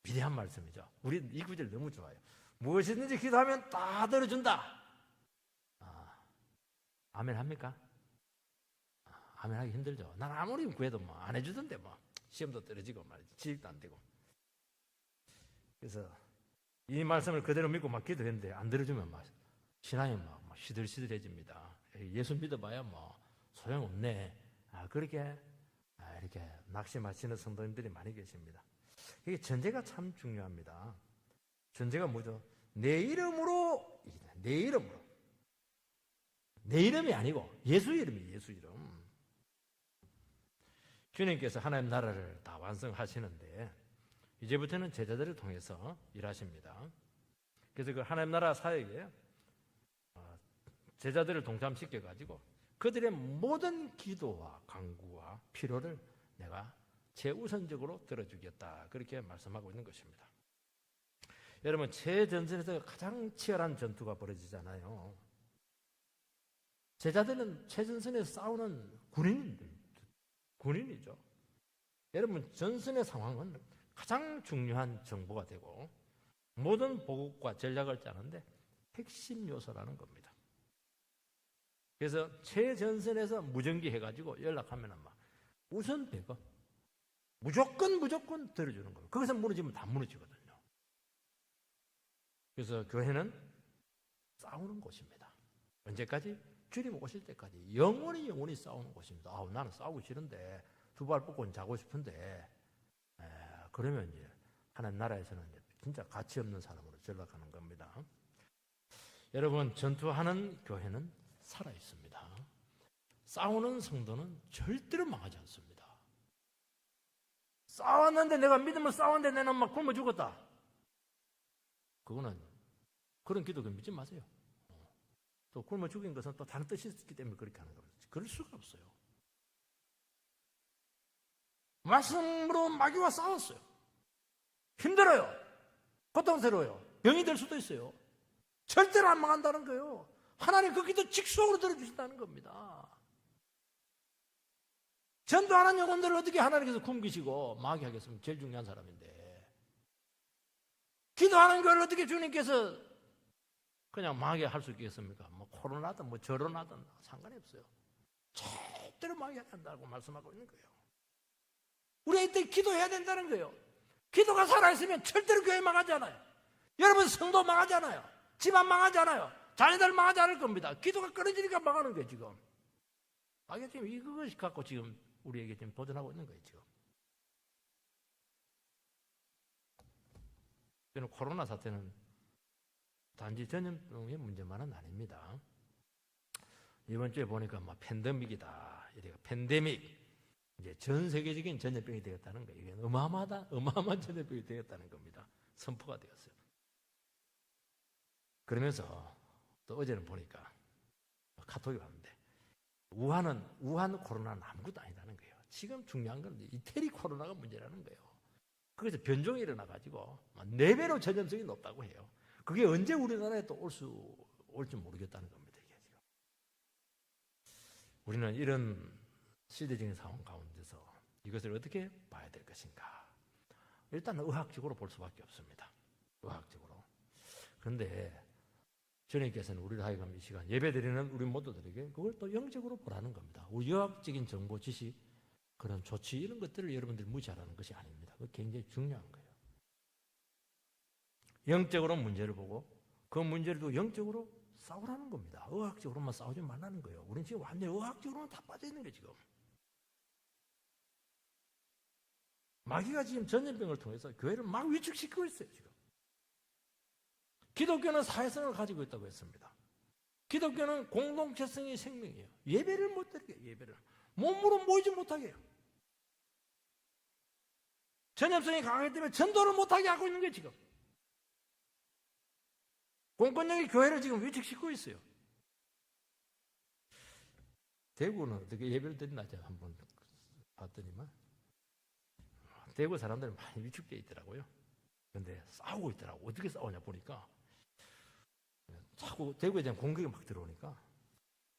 위대한 말씀이죠. 우리 이 구절 너무 좋아요. 무엇이든지 기도하면 다 들어준다. 아멘 합니까? 아멘 하기 힘들죠. 난 아무리 구해도 뭐 안 해주던데 뭐 시험도 떨어지고 말이지 지식도 안 되고. 그래서 이 말씀을 그대로 믿고 막 기도했는데 안 들어주면 막 신앙이 막 시들시들해집니다. 예수 믿어봐야 뭐 소용없네. 그렇게 이렇게 낙심하시는 성도님들이 많이 계십니다. 이게 전제가 참 중요합니다. 전제가 뭐죠? 내 이름으로, 내 이름으로. 내 이름이 아니고 예수 이름이에요. 예수 이름. 주님께서 하나님 나라를 다 완성하시는데 이제부터는 제자들을 통해서 일하십니다. 그래서 그 하나님 나라 사역에 제자들을 동참시켜가지고 그들의 모든 기도와 간구와 필요를 내가 최우선적으로 들어주겠다. 그렇게 말씀하고 있는 것입니다. 여러분, 최전선에서 가장 치열한 전투가 벌어지잖아요. 제자들은 최전선에서 싸우는 군인이죠. 여러분, 전선의 상황은 가장 중요한 정보가 되고 모든 보급과 전략을 짜는데 핵심 요소라는 겁니다. 그래서 최전선에서 무전기 해가지고 연락하면 막 우선 배가 무조건 들어주는 거예요. 거기서 무너지면 다 무너지거든요. 그래서 교회는 싸우는 곳입니다. 언제까지? 주님 오실 때까지 영원히 싸우는 곳입니다. 나는 싸우고 싫은데 두 발 뻗고 자고 싶은데 그러면 이제 하나님 나라에서는 진짜 가치 없는 사람으로 전락하는 겁니다. 여러분, 전투하는 교회는 살아 있습니다. 싸우는 성도는 절대로 망하지 않습니다. 싸웠는데 내가 믿음을 싸웠는데 내는 막 굶어 죽었다. 그런 기독교 믿지 마세요. 또 굶어 죽인 것은 또 다른 뜻이 있기 때문에 그렇게 하는 겁니다. 그럴 수가 없어요. 말씀으로 마귀와 싸웠어요. 힘들어요. 고통스러워요. 병이 될 수도 있어요. 절대로 안 망한다는 거예요. 하나님 그 기도 직속으로 들어주신다는 겁니다. 전도하는 영혼들을 어떻게 하나님께서 굶기시고 마귀 하겠습니까? 제일 중요한 사람인데. 기도하는 걸 어떻게 주님께서 그냥 마귀 할 수 있겠습니까? 뭐 코로나든 뭐 저로나든 상관이 없어요. 절대로 마귀 하지 않는다고 말씀하고 있는 거예요. 우리가 이때 기도해야 된다는 거예요. 기도가 살아있으면 절대로 교회 망하지 않아요. 여러분 성도 망하지 않아요. 집안 망하지 않아요. 자녀들 망하지 않을 겁니다. 기도가 끊어지니까 망하는 거예요 지금. 마귀가 지금 이것을 갖고 지금 우리에게 지금 도전하고 있는 거예요 지금. 저는 코로나 사태는 단지 전염병의 문제만은 아닙니다. 이번 주에 보니까 막 팬데믹이다. 이래가 팬데믹. 이제 전 세계적인 전염병이 되었다는 거예요. 이게 어마어마한 전염병이 되었다는 겁니다. 선포가 되었어요. 그러면서 또 어제는 보니까 카톡이 왔는데 우한 코로나는 아무것도 아니라는 거예요. 지금 중요한 건 이태리 코로나가 문제라는 거예요. 거기서 변종이 일어나가지고 4배로 전염성이 높다고 해요. 그게 언제 우리나라에 또 올지 모르겠다는 겁니다. 이게 지금. 우리는 이런 시대적인 상황 가운데서 이것을 어떻게 봐야 될 것인가? 일단 의학적으로 볼 수밖에 없습니다. 의학적으로. 그런데 주님께서는 우리를 하여금 이 시간 예배드리는 우리 모두들에게 그걸 또 영적으로 보라는 겁니다. 우리 의학적인 정보, 지식, 그런 조치 이런 것들을 여러분들이 무시하라는 것이 아닙니다. 그게 굉장히 중요한 거예요. 영적으로 문제를 보고 그 문제를 두고 영적으로 싸우라는 겁니다. 의학적으로만 싸우지 말라는 거예요. 우리는 지금 완전히 의학적으로만 다 빠져 있는 거예요 지금. 마귀가 지금 전염병을 통해서 교회를 막 위축시키고 있어요 지금. 기독교는 사회성을 가지고 있다고 했습니다. 기독교는 공동체성의 생명이에요. 예배를 못 드리게 해요. 예배를 몸으로 모이지 못하게 해요. 전염성이 강하기 때문에 전도를 못하게 하고 있는 거예요 지금. 공권력이 교회를 지금 위축시키고 있어요. 대구는 어떻게 예배를 드리나 제가 한번 봤더니만 대구 사람들은 많이 위축되어 있더라고요. 그런데 싸우고 있더라고. 어떻게 싸우냐 보니까 자꾸 대구에 대한 공격이 막 들어오니까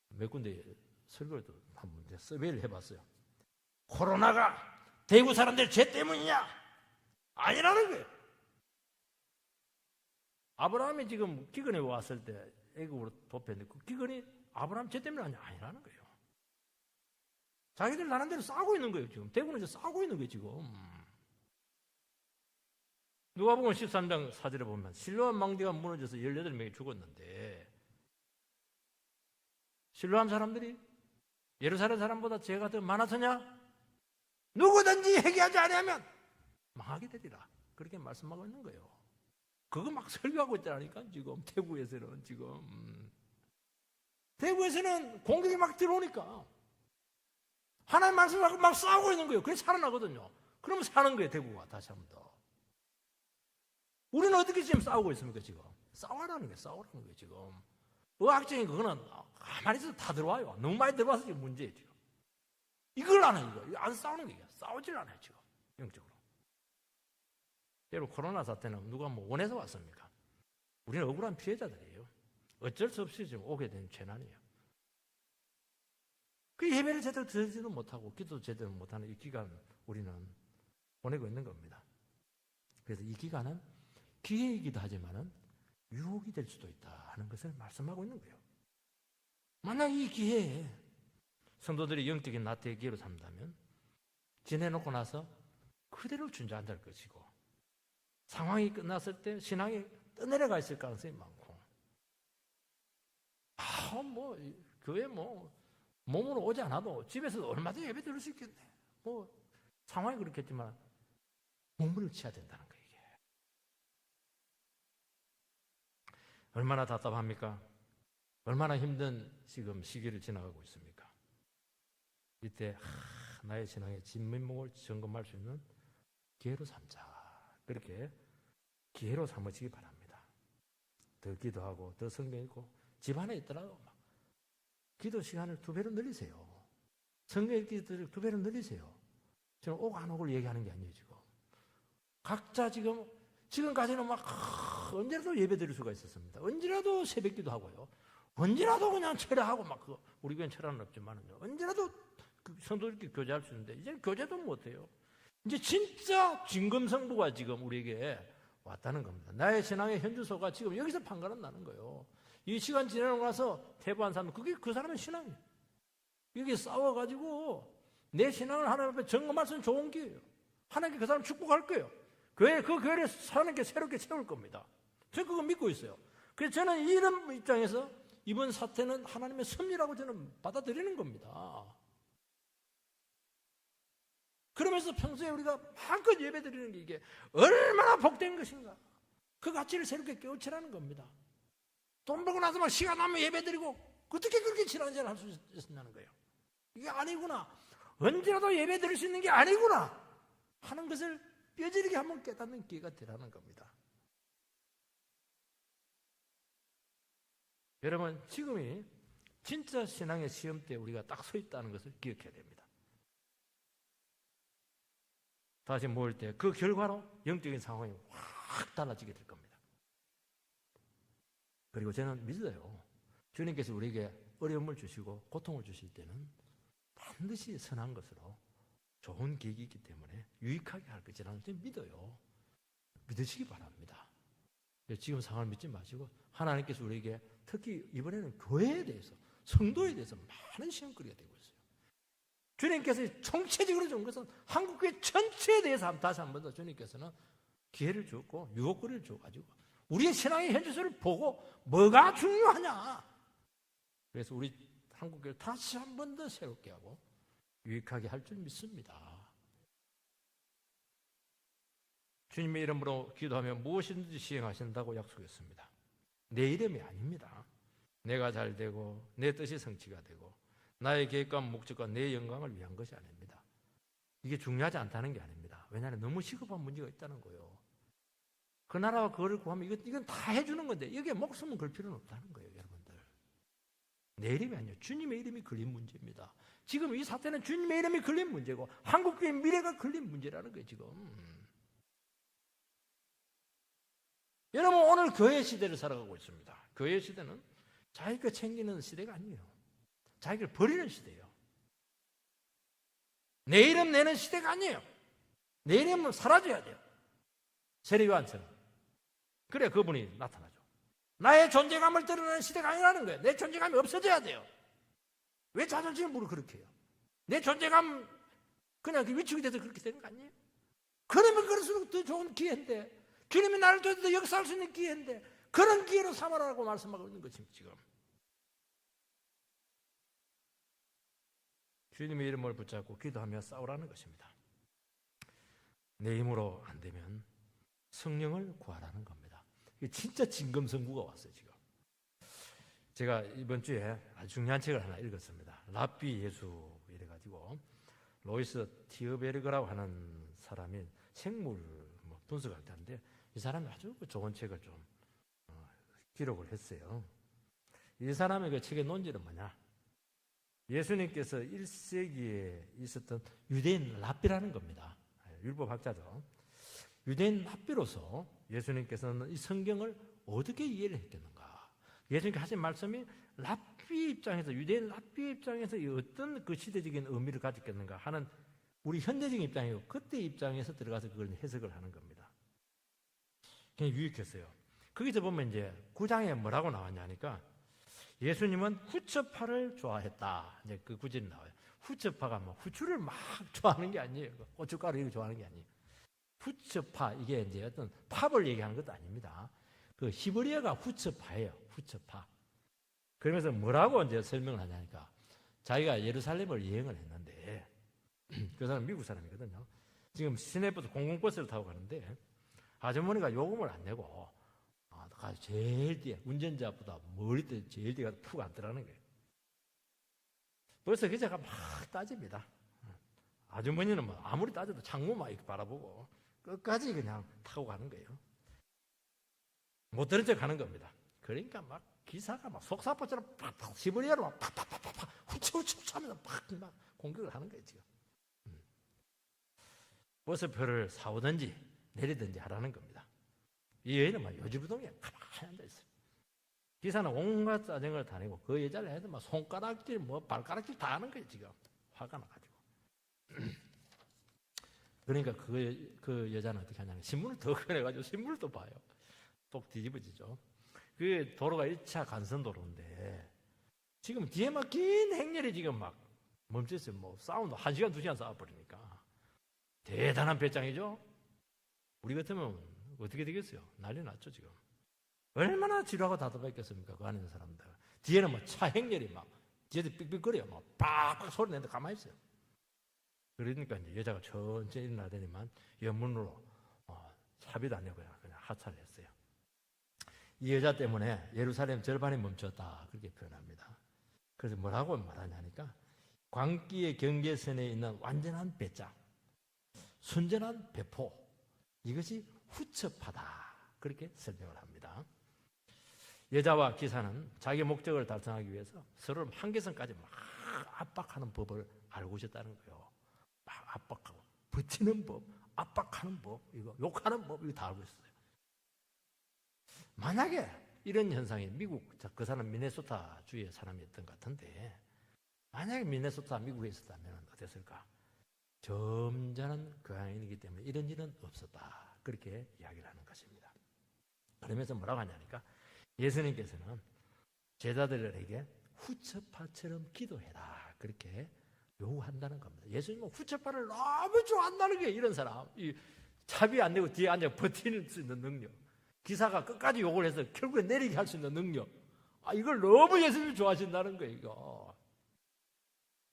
몇 군데 설교를 또 한번 서베이를 해봤어요. 코로나가 대구 사람들 죄 때문이냐? 아니라는 거예요. 아브라함이 지금 기근에 왔을 때 애국으로 돕혔는데 그 기근이 아브라함 죄 때문에 아니라는 거예요. 자기들 나름대로 싸우고 있는 거예요. 지금 대구는 싸우고 있는 거예요. 지금 누가복음 13장 4절에 보면 실로암 망대가 무너져서 18명이 죽었는데 실로암 사람들이 예루살렘 사람보다 죄가 더 많아서냐? 누구든지 회개하지 않으면 망하게 되리라. 그렇게 말씀하고 있는 거예요. 그거 막 설교하고 있다니까 지금 대구에서는 대구에서는 공격이 막 들어오니까 하나님 말씀하고 막 싸우고 있는 거예요. 그래서 살아나거든요. 그러면 사는 거예요. 대구가 다시 한 번 더. 우리는 어떻게 지금 싸우고 있습니까? 지금 싸우라는 거예요. 지금 의학적인 그거는 가만히 있어도 다 들어와요. 너무 많이 들어와서 지금 문제예요. 지금 이걸 안 해요. 이거 안 싸우는 거예요. 싸우질 않아요. 지금 영적으로. 여러분 코로나 사태는 누가 뭐 원해서 왔습니까? 우리는 억울한 피해자들이에요. 어쩔 수 없이 지금 오게 된 재난이에요. 그 예배를 제대로 드리지도 못하고 기도 제대로 못하는 이 기간 우리는 보내고 있는 겁니다. 그래서 이 기간은 기회이기도 하지만은 유혹이 될 수도 있다 하는 것을 말씀하고 있는 거예요. 만약 이 기회에 성도들이 영적인 나태의 기회로 삼다면 지내놓고 나서 그대로 준비한다는 것이고 상황이 끝났을 때 신앙이 떠내려가 있을 가능성이 많고 교회 몸으로 오지 않아도 집에서 얼마든지 예배 드릴 수 있겠네. 상황이 그렇겠지만 몸을 치야 된다는 거예요. 이게 얼마나 답답합니까? 얼마나 힘든 지금 시기를 지나가고 있습니까? 이때 나의 신앙의 진면목을 점검할 수 있는 기회로 삼자. 그렇게 기회로 삼으시기 바랍니다. 더 기도하고 더 성경 읽고 집안에 있더라도 기도 시간을 2배로 늘리세요. 성경 읽기를 2배로 늘리세요. 저는 옥 안 옥을 얘기하는 게 아니에요. 지금 각자 지금까지는 언제라도 예배 드릴 수가 있었습니다. 언제라도 새벽 기도 하고요. 언제라도 그냥 철야하고 우리 교회는 철야는 없지만은요. 언제라도 성도들끼리 교제할 수 있는데 이제는 교제도 못해요. 이제 진짜 진검승부가 지금 우리에게 왔다는 겁니다. 나의 신앙의 현주소가 지금 여기서 판가름 나는 거예요. 이 시간 지나고 나서 퇴보한 사람, 그게 그 사람의 신앙이에요. 여기 싸워가지고 내 신앙을 하나님 앞에 점검할 수 있는 좋은 기회예요. 하나님께 그 사람 축복할 거예요. 그 교회를 하나님께 새롭게 세울 겁니다. 저는 그거 믿고 있어요. 그래서 저는 이런 입장에서 이번 사태는 하나님의 섭리라고 저는 받아들이는 겁니다. 그러면서 평소에 우리가 마음껏 예배 드리는 게 이게 얼마나 복된 것인가. 그 가치를 새롭게 깨우치라는 겁니다. 돈 벌고 나서 시간 나면 예배 드리고 어떻게 그렇게 지난날 할 수 있었냐는 거예요. 이게 아니구나. 언제라도 예배 드릴 수 있는 게 아니구나 하는 것을 뼈저리게 한번 깨닫는 기회가 되라는 겁니다. 여러분, 지금이 진짜 신앙의 시험 때 우리가 딱 서 있다는 것을 기억해야 됩니다. 다시 모일 때 그 결과로 영적인 상황이 확 달라지게 될 겁니다. 그리고 저는 믿어요. 주님께서 우리에게 어려움을 주시고 고통을 주실 때는 반드시 선한 것으로 좋은 계기이기 때문에 유익하게 할 것이라는 걸 믿어요. 믿으시기 바랍니다. 지금 상황을 믿지 마시고 하나님께서 우리에게 특히 이번에는 교회에 대해서 성도에 대해서 많은 시험거리가 되고 있어요. 주님께서 총체적으로 준 것은 한국교회 전체에 대해서 다시 한 번 더 주님께서는 기회를 주었고 유혹거리를 줘가지고 우리의 신앙의 현실을 보고 뭐가 중요하냐. 그래서 우리 한국교회를 다시 한 번 더 새롭게 하고 유익하게 할 줄 믿습니다. 주님의 이름으로 기도하면 무엇이든지 시행하신다고 약속했습니다. 내 이름이 아닙니다. 내가 잘 되고 내 뜻이 성취가 되고 나의 계획과 목적과 내 영광을 위한 것이 아닙니다. 이게 중요하지 않다는 게 아닙니다. 왜냐하면 너무 시급한 문제가 있다는 거예요. 그 나라와 그거를 구하면 이건 다 해주는 건데 여기에 목숨을 걸 필요는 없다는 거예요. 여러분들. 내 이름이 아니에요. 주님의 이름이 걸린 문제입니다. 지금 이 사태는 주님의 이름이 걸린 문제고 한국교회의 미래가 걸린 문제라는 거예요. 지금. 여러분, 오늘 교회 시대를 살아가고 있습니다. 교회 시대는 자기가 챙기는 시대가 아니에요. 자기를 버리는 시대예요. 내 이름 내는 시대가 아니에요. 내 이름은 사라져야 돼요. 세례요한처럼. 그래 그분이 나타나죠. 나의 존재감을 드러내는 시대가 아니라는 거예요. 내 존재감이 없어져야 돼요. 왜 자존심을 그렇게 해요? 내 존재감 그냥 그 위축이 돼서 그렇게 되는 거 아니에요? 그러면 그럴수록 더 좋은 기회인데, 주님이 나를 통해서 더 역사할 수 있는 기회인데, 그런 기회로 삼아라라고 말씀하고 있는 것입니다. 지금 주님의 이름을 붙잡고 기도하며 싸우라는 것입니다. 내 힘으로 안 되면 성령을 구하라는 겁니다. 이게 진짜 진검승부가 왔어요. 지금 제가 이번 주에 아주 중요한 책을 하나 읽었습니다. 랍비 예수 이래가지고 로이스 티어베르그라고 하는 사람이 생물 분석할 때 하는데, 이 사람이 아주 좋은 책을 좀 기록을 했어요. 이 사람의 그 책의 논지는 뭐냐? 예수님께서 1세기에 있었던 유대인 랍비라는 겁니다. 율법학자죠. 유대인 랍비로서 예수님께서는 이 성경을 어떻게 이해를 했겠는가? 예수님께서 하신 말씀이 랍비 입장에서, 유대인 랍비 입장에서 어떤 그 시대적인 의미를 가졌겠는가 하는 우리 현대적인 입장이고 그때 입장에서 들어가서 그걸 해석을 하는 겁니다. 그냥 유익했어요. 거기서 보면 이제 9장에 뭐라고 나왔냐니까, 예수님은 후처파를 좋아했다. 이제 그 구절이 나와요. 후처파가 뭐 후추를 막 좋아하는 게 아니에요. 고춧가루 이거 좋아하는 게 아니에요. 후처파, 이게 이제 어떤 팝을 얘기하는 것도 아닙니다. 그 히브리어가 후처파예요. 후처파. 그러면서 뭐라고 이제 설명을 하냐니까, 자기가 예루살렘을 여행을 했는데, 그 사람 미국 사람이거든요. 지금 시내버스 공공버스를 타고 가는데 아주머니가 요금을 안 내고 제일 뒤에, 운전자보다 멀리 제일 뒤가 푹 앉더라는 거예요. 벌써 기자가 막 따집니다. 아주머니는 뭐 아무리 따져도 창문만 이렇게 바라보고 끝까지 그냥 타고 가는 거예요. 못 들은 척 하는 겁니다. 그러니까 막 기사가 막 속사포처럼 팍팍 시버리아로 막 팍팍팍팍 후추후추 하면서 막 공격을 하는 거예요. 지금 버스표를 사오든지 내리든지 하라는 겁니다. 이 여인은 막 요지부동에 가만히 앉아있어요. 기사는 온갖 짜증을 다 내고 그 여자를 해도 막 손가락질 발가락질 다 하는 거예요. 지금 화가 나가지고. 그러니까 그 여자는 어떻게 하냐면 신문을 더 꺼내가지고 신문을 또 봐요. 또 뒤집어지죠. 그 도로가 1차 간선도로인데 지금 뒤에 막 긴 행렬이 지금 막 멈췄어요. 뭐 싸움도 1시간 2시간 싸워버리니까. 대단한 배짱이죠. 우리 같으면 어떻게 되겠어요? 난리 났죠. 지금 얼마나 지루하고 답답했겠습니까? 그 안에 있는 사람들. 뒤에는 뭐 차 행렬이 막 뒤에도 삑삑거려요. 막 빡빡 소리 내는데 가만히 있어요. 그러니까 이제 여자가 천천히 일어나더니만 연문으로 차비도 안 내고 그냥 하차를 했어요. 이 여자 때문에 예루살렘 절반이 멈췄다, 그렇게 표현합니다. 그래서 뭐라고 말하냐니까, 광기의 경계선에 있는 완전한 배짱, 순전한 배포, 이것이 후첩하다, 그렇게 설명을 합니다. 여자와 기사는 자기 목적을 달성하기 위해서 서로 한계선까지 막 압박하는 법을 알고 있었다는 거예요. 막 압박하고 버티는 법, 압박하는 법, 이거 욕하는 법, 이거 다 알고 있어요. 만약에 이런 현상이 미국, 그 사람 미네소타 주의 사람이었던 것 같은데, 만약에 미네소타 미국에 있었다면 어땠을까? 점잖은 교양인이기 때문에 이런 일은 없었다, 그렇게 이야기를 하는 것입니다. 그러면서 뭐라고 하냐니까, 예수님께서는 제자들에게 후처파처럼 기도해라, 그렇게 요구한다는 겁니다. 예수님은 후처파를 너무 좋아한다는 게, 이런 사람, 이 차비 안 내고 뒤에 앉아 버티는 수 있는 능력, 기사가 끝까지 욕을 해서 결국에 내리게 할 수 있는 능력, 이걸 너무 예수님이 좋아하신다는 거예요. 이거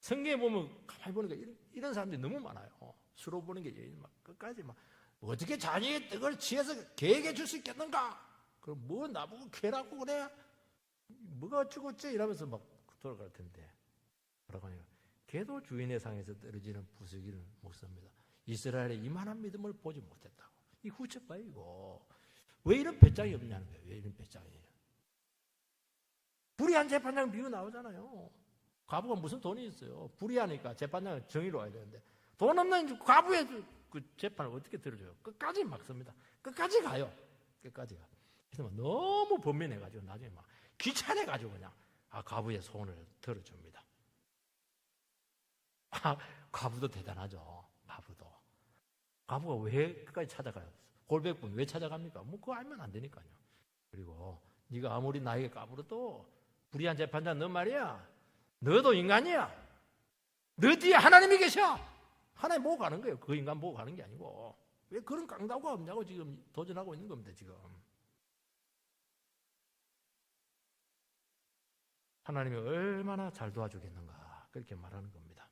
성경에 보면 가만히 보니까 이런 사람들이 너무 많아요. 수로 보는 게 막 끝까지 막 어떻게 자녀의 떡을 취해서 개에게 줄 수 있겠는가? 그럼 뭐 나보고 개라고 그래? 뭐가 어쩌고저쩌 이러면서 막 돌아갈 텐데, 뭐라고 하냐, 개도 주인의 상에서 떨어지는 부스기를 못 씁니다. 이스라엘의 이만한 믿음을 보지 못했다고. 이 후처파 이거 왜 이런 배짱이 없냐는 거예요. 왜 이런 배짱이에요? 불의한 재판장 비유 나오잖아요. 과부가 무슨 돈이 있어요? 불의하니까 재판장은 정의로워야 되는데, 돈 없는 과부의 그 재판을 어떻게 들어줘요? 끝까지 막 씁니다. 끝까지 가요. 끝까지 가. 그래서 너무 번민해가지고 나중에 막 귀찮아가지고 그냥 과부의 소원을 들어줍니다. 과부도 대단하죠. 과부가 왜 끝까지 찾아가요? 골백분 왜 찾아갑니까? 뭐 그거 알면 안 되니까요. 그리고 네가 아무리 나에게 까불어도 불의한 재판자 너 말이야. 너도 인간이야. 너 뒤에 하나님이 계셔. 하나님 보고 가는 거예요. 그 인간 보고 가는 게 아니고. 왜 그런 깡다구가 없냐고 지금 도전하고 있는 겁니다. 지금. 하나님이 얼마나 잘 도와주겠는가 그렇게 말하는 겁니다.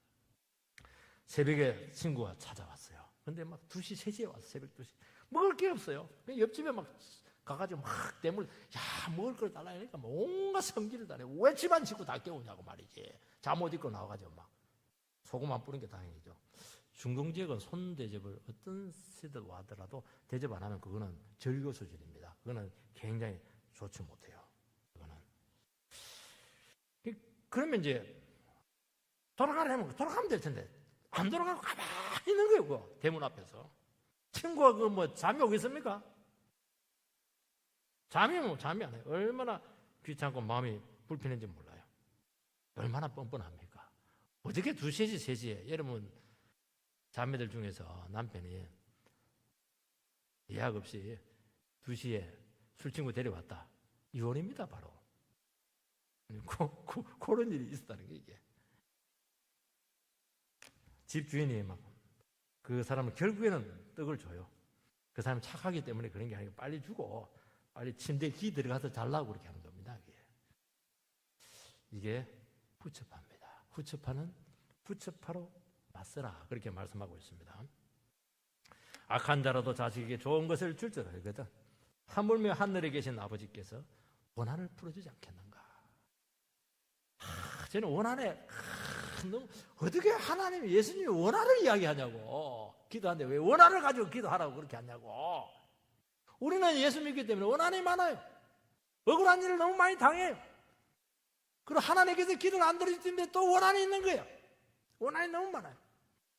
새벽에 친구가 찾아왔어요. 근데 막 2시, 3시에 와서 새벽 2시. 먹을 게 없어요. 옆집에 막 가가지고 막 대물, 야, 먹을 걸 달라 하니까 뭐 온갖 성질을 다내. 왜 집안 식구 다 깨우냐고 말이지. 잠옷 입고 나와가지고 막 소금 안 뿌린 게 다행이죠. 중동 지역은 손 대접을 어떤 세대가 하더라도 대접 안 하면 그거는 절교 수준입니다. 그거는 굉장히 좋지 못해요. 그거는. 그러면 이제 돌아가려면 돌아가면 될 텐데 안 돌아가고 가만히 있는 거예요. 그거 대문 앞에서. 친구가 그 뭐 잠이 오겠습니까? 잠이 안 와요. 얼마나 귀찮고 마음이 불편한지 몰라요. 얼마나 뻔뻔합니까? 어떻게 2시에 3시에 여러분 자매들 중에서 남편이 예약 없이 2시에 술 친구 데려왔다. 이혼입니다 바로. 그런 일이 있었다는 게 이게. 집 주인이 막 그 사람은 결국에는 떡을 줘요. 그 사람이 착하기 때문에 그런 게 아니고 빨리 주고 빨리 침대에 기 들어가서 잘라고 그렇게 하는 겁니다. 이게 후처파입니다. 후처파는 후처파로 맞서라 그렇게 말씀하고 있습니다. 악한 자라도 자식에게 좋은 것을 줄 줄 알거든. 하물며 하늘에 계신 아버지께서 원한을 풀어주지 않겠는가. 저는 원한에 어떻게 하나님이 예수님이 원한을 이야기하냐고. 기도하는데 왜 원한을 가지고 기도하라고 그렇게 하냐고. 우리는 예수 믿기 때문에 원한이 많아요. 억울한 일을 너무 많이 당해요. 그리고 하나님께서 기도를 안 들어주시는데 또 원한이 있는 거예요. 원한이 너무 많아요.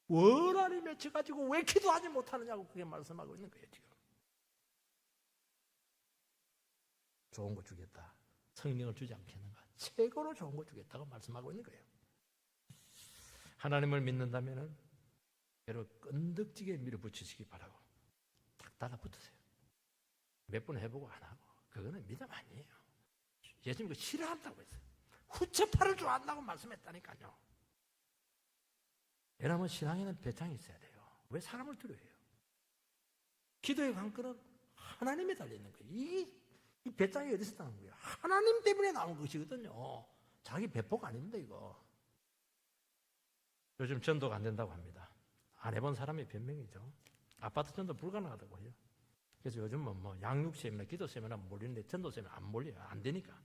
원한이 맺혀가지고 왜 기도하지 못하느냐고 그렇게 말씀하고 있는 거예요. 지금 좋은 거 주겠다. 성령을 주지 않겠는가. 최고로 좋은 거 주겠다고 말씀하고 있는 거예요. 하나님을 믿는다면 여러분 끈덕지게 밀어붙이시기 바라고 딱 달라붙으세요. 몇 번 해보고 안 하고 그거는 믿음 아니에요. 예수님 그거 싫어한다고 했어요. 후처파를 좋아한다고 말씀했다니까요. 여러분 신앙에는 배짱이 있어야 돼요. 왜 사람을 두려워해요? 기도의 관건은 하나님에 달려있는 거예요. 이 배짱이 어디서 나온 거예요? 하나님 때문에 나온 것이거든요. 자기 배포가 아닙니다 이거. 요즘 전도가 안 된다고 합니다. 안 해본 사람의 변명이죠. 아파트 전도 불가능하다고 해요. 그래서 요즘은 뭐 양육 세미나 기도 세미나 몰리는데 전도 세미나 안 몰려요. 안 되니까.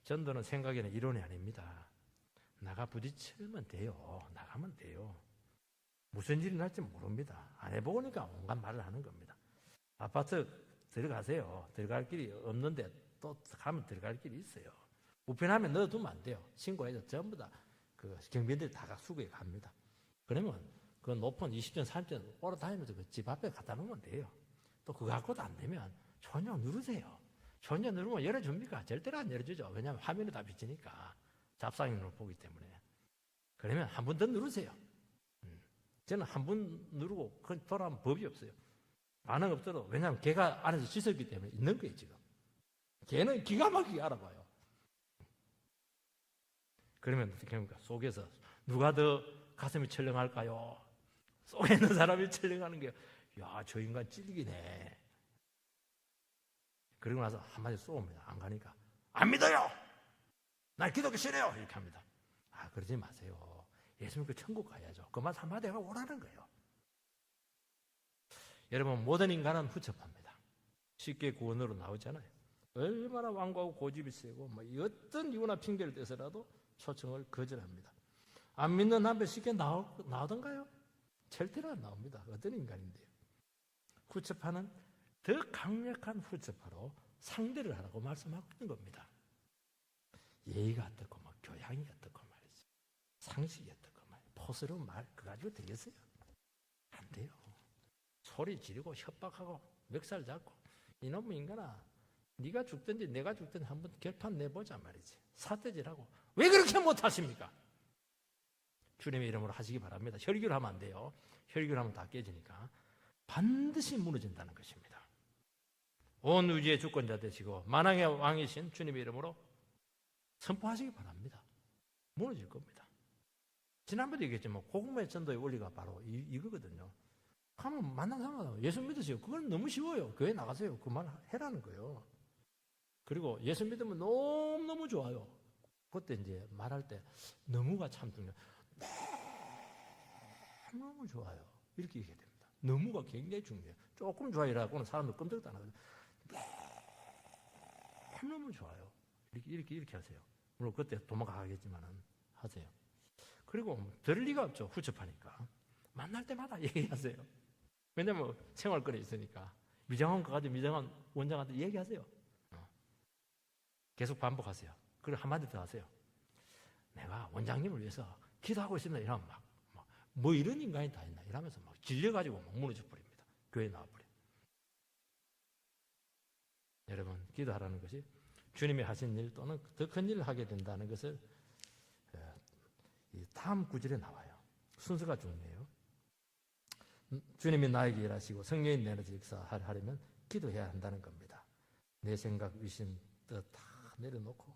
전도는 생각에는 이론이 아닙니다. 나가 부딪히면 돼요. 나가면 돼요. 무슨 일이 날지 모릅니다. 안 해보니까 온갖 말을 하는 겁니다. 아파트 들어가세요. 들어갈 길이 없는데 또 가면 들어갈 길이 있어요. 우편함에 넣어두면 안 돼요. 신고해서 전부 다 그 경비원들이 다 수거해 갑니다. 그러면 그 높은 20전, 30전 올라다니면서 그 집 앞에 갖다 놓으면 돼요. 또 그거 갖고도 안 되면 전혀 누르세요. 전혀 누르면 열어줍니까? 절대로 안 열어주죠. 왜냐하면 화면에 다 비치니까 잡상인으로 보기 때문에. 그러면 한 번 더 누르세요. 저는 한 번 누르고 그건 돌아오면 법이 없어요. 반응 없어도 왜냐하면 걔가 안에서 씻었기 때문에 있는 거예요 지금. 걔는 기가 막히게 알아봐요. 그러면 어떻게 합니까? 속에서 누가 더 가슴이 철렁할까요? 속에 있는 사람이 철렁하는 게 야, 저 인간 찔기네. 그리고 나서 한마디 쏘옵니다. 안 가니까 안 믿어요. 날 기독교 싫어요. 이렇게 합니다. 아, 그러지 마세요. 예수 믿고 천국 가야죠. 그 말 한마디가 오라는 거예요. 여러분 모든 인간은 후처파입니다. 쉽게 구원으로 나오잖아요. 얼마나 완고하고 고집이 세고 뭐 어떤 이유나 핑계를 대서라도 초청을 거절합니다. 안 믿는 남편 쉽게 나오던가요? 절대로 안 나옵니다. 어떤 인간인데요. 후처파는 더 강력한 후처파로 상대를 하라고 말씀하고 있는 겁니다. 예의가 어떻고 뭐 교양이 어떻고 말이죠. 상식이 어떻고 말이죠. 포스러운 말 그거 가지고 되겠어요? 안 돼요. 소리 지르고 협박하고 멱살 잡고 이놈의 인간아 네가 죽든지 내가 죽든지 한번 결판 내보자 말이지. 사태질하고 왜 그렇게 못하십니까? 주님의 이름으로 하시기 바랍니다. 혈기를 하면 안 돼요. 혈기를 하면 다 깨지니까. 반드시 무너진다는 것입니다. 온 우주의 주권자 되시고 만왕의 왕이신 주님의 이름으로 선포하시기 바랍니다. 무너질 겁니다. 지난번에 얘기했지만 복음의 전도의 원리가 바로 이거거든요. 하면 만난 상관없어요. 예수 믿으세요. 그건 너무 쉬워요. 교회 나가세요. 그 말 해라는 거예요. 그리고 예수 믿으면 너무너무 좋아요. 그때 이제 말할 때 너무가 참 중요해요. 너무 좋아요. 이렇게 얘기해야 됩니다. 너무가 굉장히 중요해요. 조금 좋아요라고는 사람들 끔찍도 안 하거든요. 너무 좋아요. 이렇게 하세요. 물론 그때 도망가겠지만은 하세요. 그리고 들을 리가 없죠. 후첩하니까. 만날 때마다 얘기하세요. 왜냐면 생활권이 있으니까. 미정한 거 가지고 미정한 원장한테 얘기하세요. 계속 반복하세요. 그리고 한마디 더 하세요. 내가 원장님을 위해서 기도하고 있습니다. 이러면 뭐 이런 인간이 다 있나 이러면서 막 질려가지고 막 무너져 버립니다. 교회에 나와버려요. 여러분, 기도하라는 것이 주님이 하신 일 또는 더 큰 일을 하게 된다는 것을 다음 구절에 나와요. 순서가 중요해요. 주님이 나에게 일하시고 성령이 내려서 역사하려면 기도해야 한다는 겁니다. 내 생각, 위심, 뜻 다 내려놓고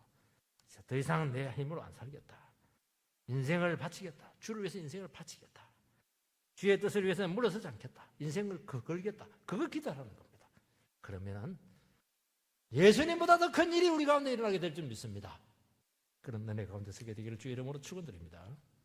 더 이상 내 힘으로 안 살겠다. 인생을 바치겠다. 주를 위해서 인생을 바치겠다. 주의 뜻을 위해서는 물러서지 않겠다. 인생을 걸겠다. 그거 기도하라는 겁니다. 그러면 예수님보다 더 큰 일이 우리 가운데 일어나게 될 줄 믿습니다. 그런 은혜 가운데 서게 되기를 주의 이름으로 축원드립니다.